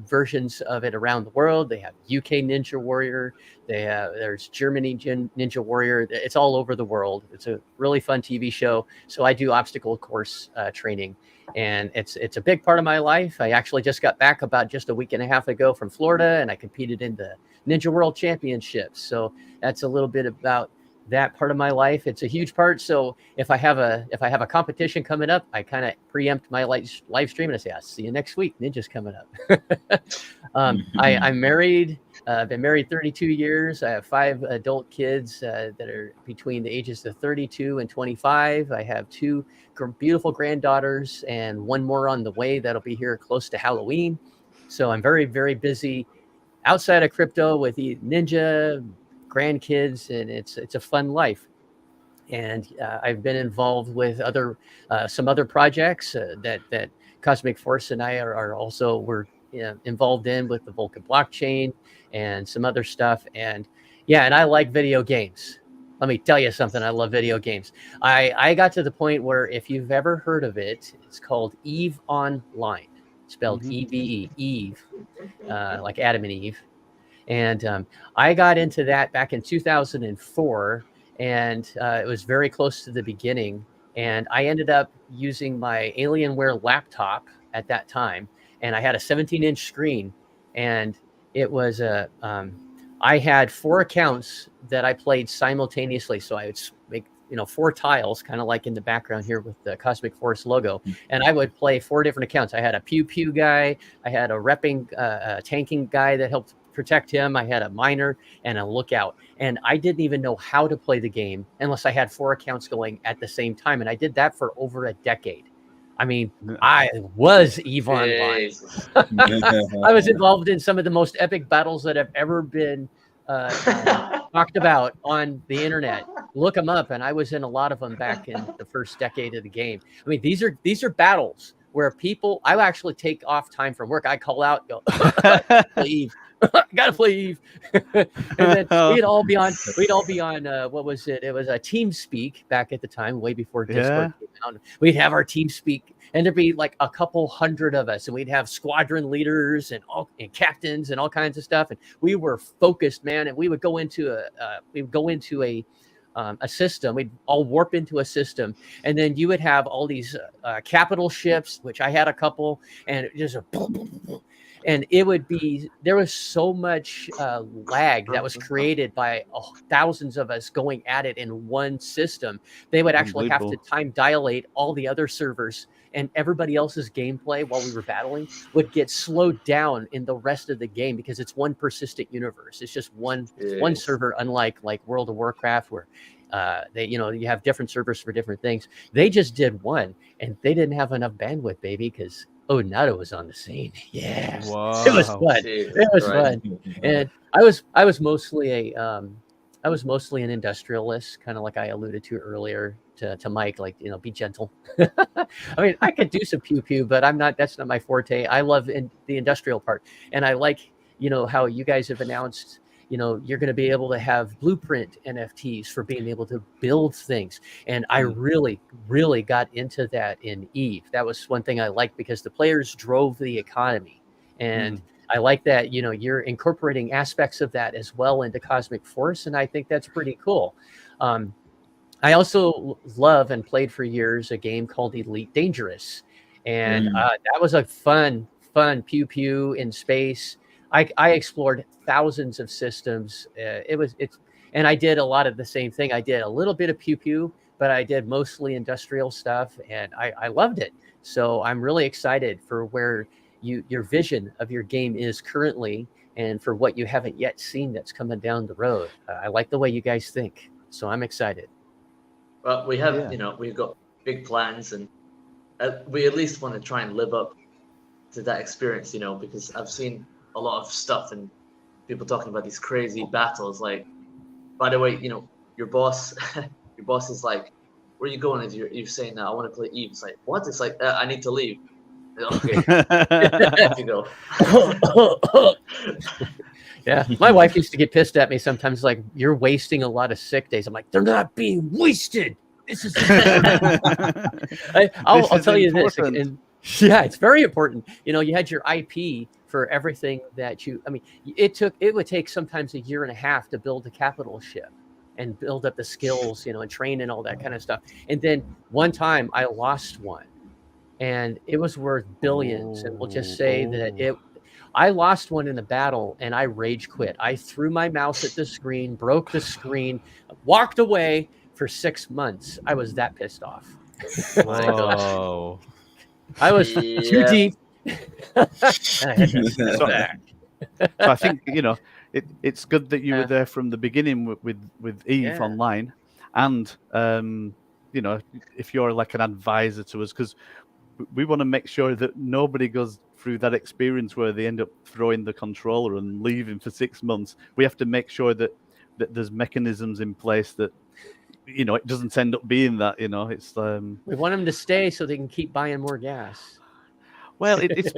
versions of it around the world. They have UK Ninja Warrior. There's Germany Ninja Warrior. It's all over the world. It's a really fun TV show. So I do obstacle course training, and it's a big part of my life. I actually just got back about just a week and a half ago from Florida, and I competed in the Ninja World Championships. So that's a little bit about that part of my life. It's a huge part. So if I have a competition coming up, I kind of preempt my live stream and I say, I'll see you next week. Ninja's coming up. I'm married. I've been married 32 years. I have 5 adult kids that are between the ages of 32 and 25. I have 2 beautiful granddaughters and 1 more on the way that'll be here close to Halloween. So I'm very, very busy outside of crypto with Ninja, grandkids, and it's a fun life. And I've been involved with some other projects that Cosmic Force and I are also involved in, with the Vulcan blockchain and some other stuff. And yeah, and I like video games. Let me tell you something. I love video games. I got to the point where, if you've ever heard of it, it's called EVE Online, spelled EVE, Eve, like Adam and Eve. And I got into that back in 2004, and it was very close to the beginning. And I ended up using my Alienware laptop at that time, and I had a 17-inch screen, and it was I had 4 accounts that I played simultaneously. So I would make 4 tiles, kind of like in the background here with the Cosmic Force logo, and I would play 4 different accounts. I had a pew pew guy, I had a repping tanking guy that helped protect him, I had a miner and a lookout, and I didn't even know how to play the game unless I had 4 accounts going at the same time. And I did that for over a decade. I mean, I was EVE Online. I was involved in some of the most epic battles that have ever been talked about on the internet. Look them up, and I was in a lot of them back in the first decade of the game. I mean, these are battles where I actually take off time from work. I call out, go, leave. Gotta play Eve. And then we'd all be on what was it? It was a TeamSpeak back at the time, way before Discord came out. We'd have our TeamSpeak, and there'd be like a couple hundred of us, and we'd have squadron leaders and captains and all kinds of stuff. And we were focused, man. And we would go into a system. We'd all warp into a system, and then you would have all these capital ships, which I had a couple, and just and there was so much lag that was created by thousands of us going at it in one system. They would actually have to time dilate all the other servers, and everybody else's gameplay while we were battling would get slowed down in the rest of the game, because it's one persistent universe. It's just one server, unlike World of Warcraft, where you have different servers for different things. They just did one, and they didn't have enough bandwidth, baby, because Odinato was on the scene. Yeah, wow. It was fun. It was fun, and I was mostly an industrialist, kind of like I alluded to earlier to Mike. Like, be gentle. I mean, I could do some pew pew, but that's not my forte. I love the industrial part, and I like how you guys have announced. You're going to be able to have blueprint NFTs for being able to build things. And I really, really got into that in EVE. That was one thing I liked, because the players drove the economy. And I like that, you're incorporating aspects of that as well into Cosmic Force. And I think that's pretty cool. I also love and played for years a game called Elite Dangerous. And that was a fun pew pew in space. I explored thousands of systems. And I did a lot of the same thing. I did a little bit of pew pew, but I did mostly industrial stuff, and I loved it. So I'm really excited for where your vision of your game is currently, and for what you haven't yet seen that's coming down the road. I like the way you guys think. So I'm excited. Well, we have, Yeah. we've got big plans, and we at least want to try and live up to that experience, because I've seen a lot of stuff and people talking about these crazy battles. Like, by the way, your boss, your boss is like, "Where are you going?" If you're saying, "I want to play Eve," it's like, "What?" It's like, "I need to leave." Okay, off you go. Yeah, my wife used to get pissed at me sometimes, like, "You're wasting a lot of sick days." I'm like, "They're not being wasted. This is I'll tell you this, and yeah, it's very important. You had your IP for everything that you. I mean, it would take sometimes a year and a half to build a capital ship and build up the skills, and train and all that kind of stuff. And then one time I lost one, and it was worth billions. And we'll just say that I lost one in a battle, and I rage quit. I threw my mouse at the screen, broke the screen, walked away for 6 months. I was that pissed off. Whoa. I was too Yeah. deep. And I had to step back. So I think it's good that you were there from the beginning with Eve Yeah. Online, and if you're like an advisor to us, because we want to make sure that nobody goes through that experience where they end up throwing the controller and leaving for 6 months. We have to make sure that there's mechanisms in place that it doesn't end up being that. It's We want them to stay so they can keep buying more gas. well, it's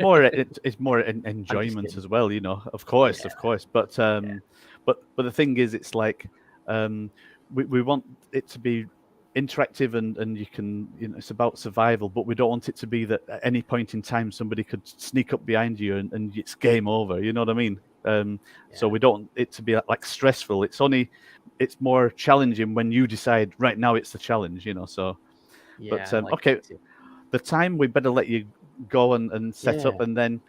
more enjoyment as well, Of course. But the thing is, it's like we want it to be interactive and you can, it's about survival, but we don't want it to be that at any point in time somebody could sneak up behind you and it's game over. You know what I mean? So we don't want it to be like stressful. It's more challenging when you decide right now it's the challenge. So. Yeah, But okay, the time we better let you go and set up, and then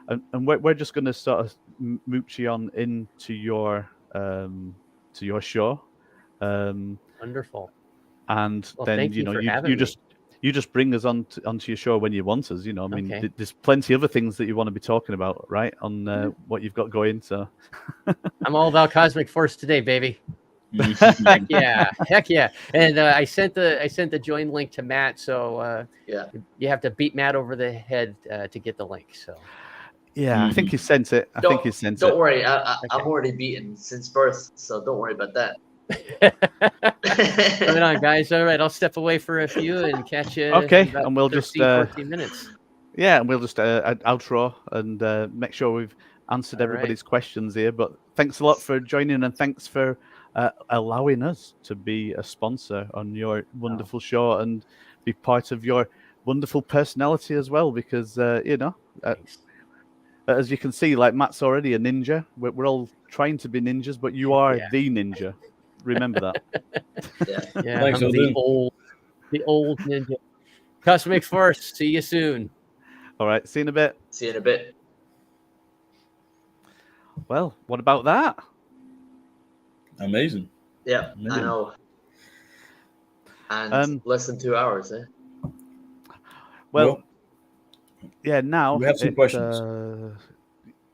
and we're just going to sort of mooch you on into your show. Wonderful. And Well, then thank you for having me. you just bring us onto your show when you want us. I mean, Okay. there's plenty of other things that you want to be talking about, right? On what you've got going. So I'm all about Cosmic Force today, baby. Heck yeah! And I sent the join link to Matt, so you have to beat Matt over the head to get the link. So yeah, I think he sent it. Don't worry, I'm already beaten since birth, so don't worry about that. Right on, guys. All right, I'll step away for a few and catch you. Okay, in about and we'll 14 minutes. Yeah, and we'll just outro and make sure we've answered everybody's questions here. But thanks a lot for joining, and thanks for allowing us to be a sponsor on your wonderful show and be part of your wonderful personality as well. Because as you can see, like Matt's already a ninja. We're all trying to be ninjas, but you are the ninja. Remember that. Yeah, I'm the old ninja. Cosmic Force. See you soon. All right, see you in a bit. See you in a bit. Well, what about that? Amazing. Yeah, I know. And less than 2 hours, eh? Well, yeah. Now we have some questions.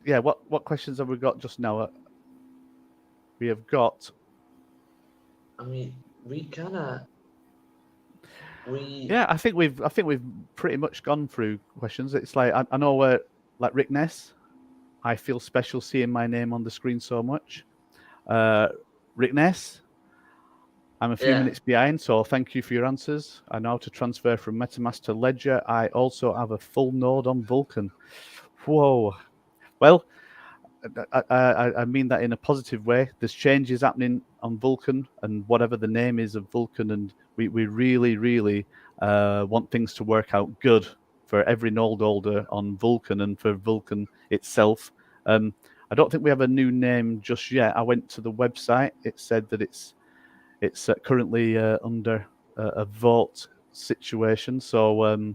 Yeah. What questions have we got just now? We have got. I mean, Yeah, I think we've pretty much gone through questions. It's like I know where, like Rick Ness, I feel special seeing my name on the screen so much. Rick Ness, I'm a few minutes behind, so thank you for your answers. I know how to transfer from MetaMask to Ledger. I also have a full node on Vulcan. Whoa. Well, I mean that in a positive way. There's changes happening on Vulcan and whatever the name is of Vulcan, and we really, really want things to work out good for every node holder on Vulcan and for Vulcan itself. I don't think we have a new name just yet. I went to the website. It said that it's currently under a vote situation. So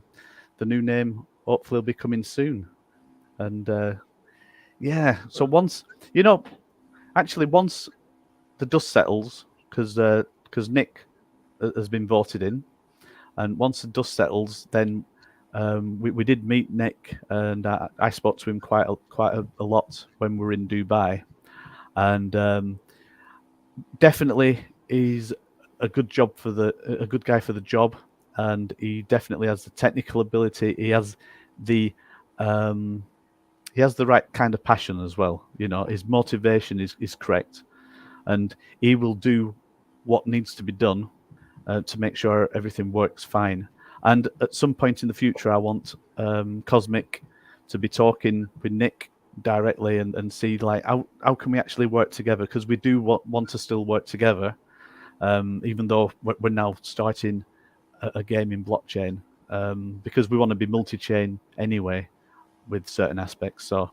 the new name hopefully will be coming soon. And yeah, so once once the dust settles, because Nick has been voted in, and once the dust settles, then we did meet Nick, and I spoke to him quite a lot when we were in Dubai, and definitely he's a good guy for the job, and he definitely has the technical ability. He has the right kind of passion as well. You know, his motivation is correct, and he will do what needs to be done to make sure everything works fine. And at some point in the future, I want Cosmic to be talking with Nick directly and see like how can we actually work together, because we do want to still work together, even though we're now starting a game in blockchain, because we want to be multi-chain anyway with certain aspects. So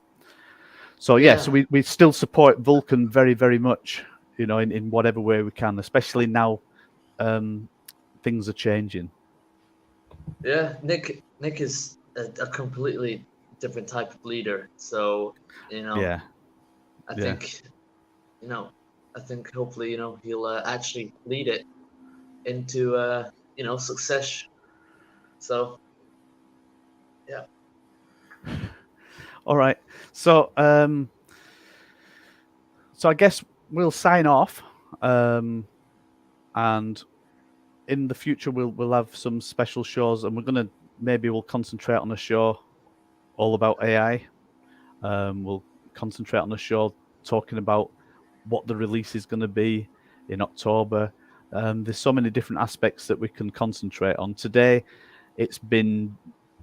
we still support Vulcan very, very much, you know, in whatever way we can, especially now things are changing. Yeah, Nick is a completely different type of leader. So, you know, I think, you know, I think hopefully, you know, he'll actually lead it into, you know, success. So, yeah. All right. So I guess we'll sign off, and in the future we'll have some special shows, and we'll concentrate on a show all about AI. We'll concentrate on a show talking about what the release is going to be in October. There's so many different aspects that we can concentrate on. Today, it's been,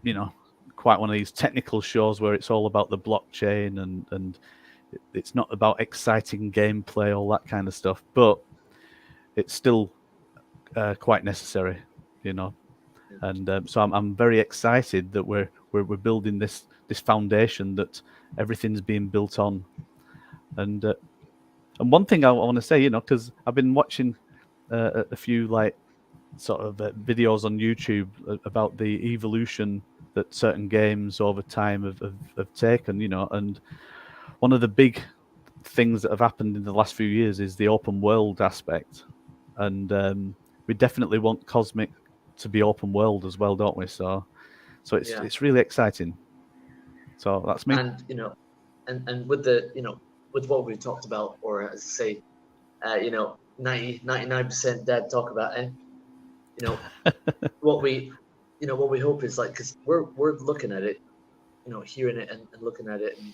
you know, quite one of these technical shows where it's all about the blockchain and it's not about exciting gameplay, all that kind of stuff. But it's still quite necessary, you know. And so I'm very excited that we're building this foundation that everything's being built on. And one thing I want to say, you know, because I've been watching a few like sort of videos on YouTube about the evolution that certain games over time have taken, you know, and one of the big things that have happened in the last few years is the open world aspect, and we definitely want Cosmic to be open world as well, don't we? So it's really exciting. So that's me. And you know, and with the, you know, with what we talked about, or as I say, you know, 99% dad talk about, you know, what we hope is like, because we're looking at it, you know, hearing it and looking at it, and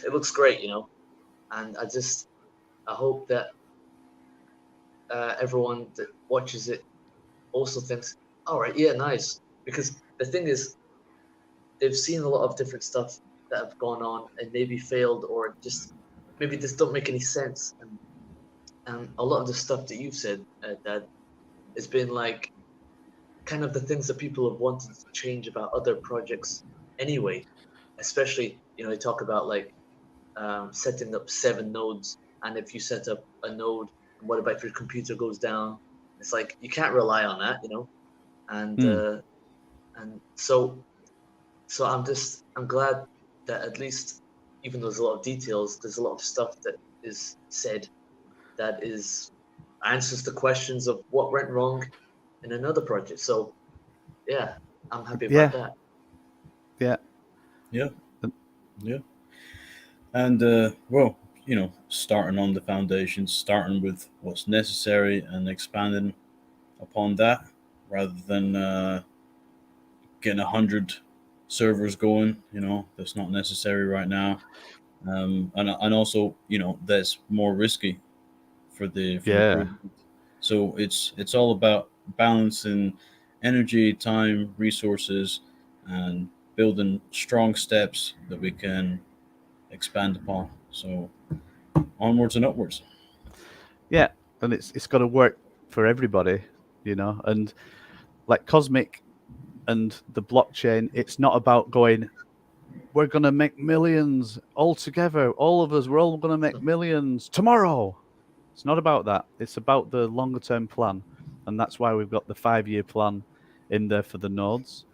it looks great, you know, and I hope that everyone that watches it also thinks, all right, yeah, nice, because the thing is, they've seen a lot of different stuff that have gone on and maybe failed, or just maybe just don't make any sense, and a lot of the stuff that you've said, Dad, has been like kind of the things that people have wanted to change about other projects anyway. Especially, you know, they talk about like setting up 7 nodes, and if you set up a node, what about if your computer goes down? It's like you can't rely on that, you know, and so I'm glad that at least, even though there's a lot of details, there's a lot of stuff that is said that is answers the questions of what went wrong in another project. So yeah, I'm happy about that. Yeah. And well, you know, starting on the foundations, starting with what's necessary and expanding upon that, rather than getting 100 servers going, you know, that's not necessary right now. And also, you know, that's more risky for the project. So it's all about balancing energy, time, resources, and building strong steps that we can expand upon. So onwards and upwards. Yeah, and it's got to work for everybody, you know. And like Cosmic and the blockchain, it's not about going, we're going to make millions all together, all of us, we're all going to make millions tomorrow. It's not about that. It's about the longer term plan, and that's why we've got the 5-year plan in there for the nodes.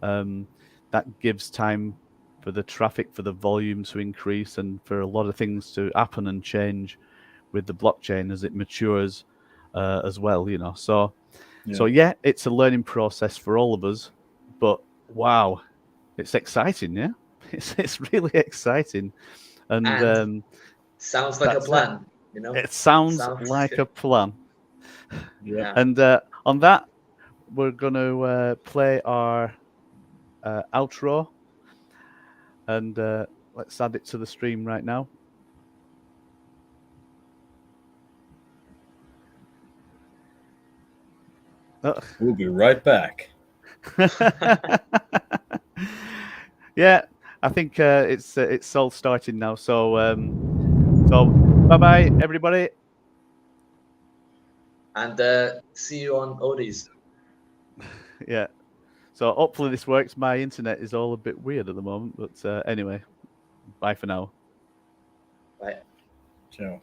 That gives time for the traffic, for the volume to increase, and for a lot of things to happen and change with the blockchain as it matures as well, you know. So yeah, it's a learning process for all of us, but wow, it's exciting. Yeah, it's really exciting, and sounds like a plan. You know, it sounds like a plan. Yeah. And on that, we're going to play our outro, and let's add it to the stream right now. We'll be right back. Yeah, I think it's all starting now. So bye bye everybody. And see you on Odie's. Yeah. So hopefully this works. My internet is all a bit weird at the moment, but anyway, bye for now. Bye. Ciao.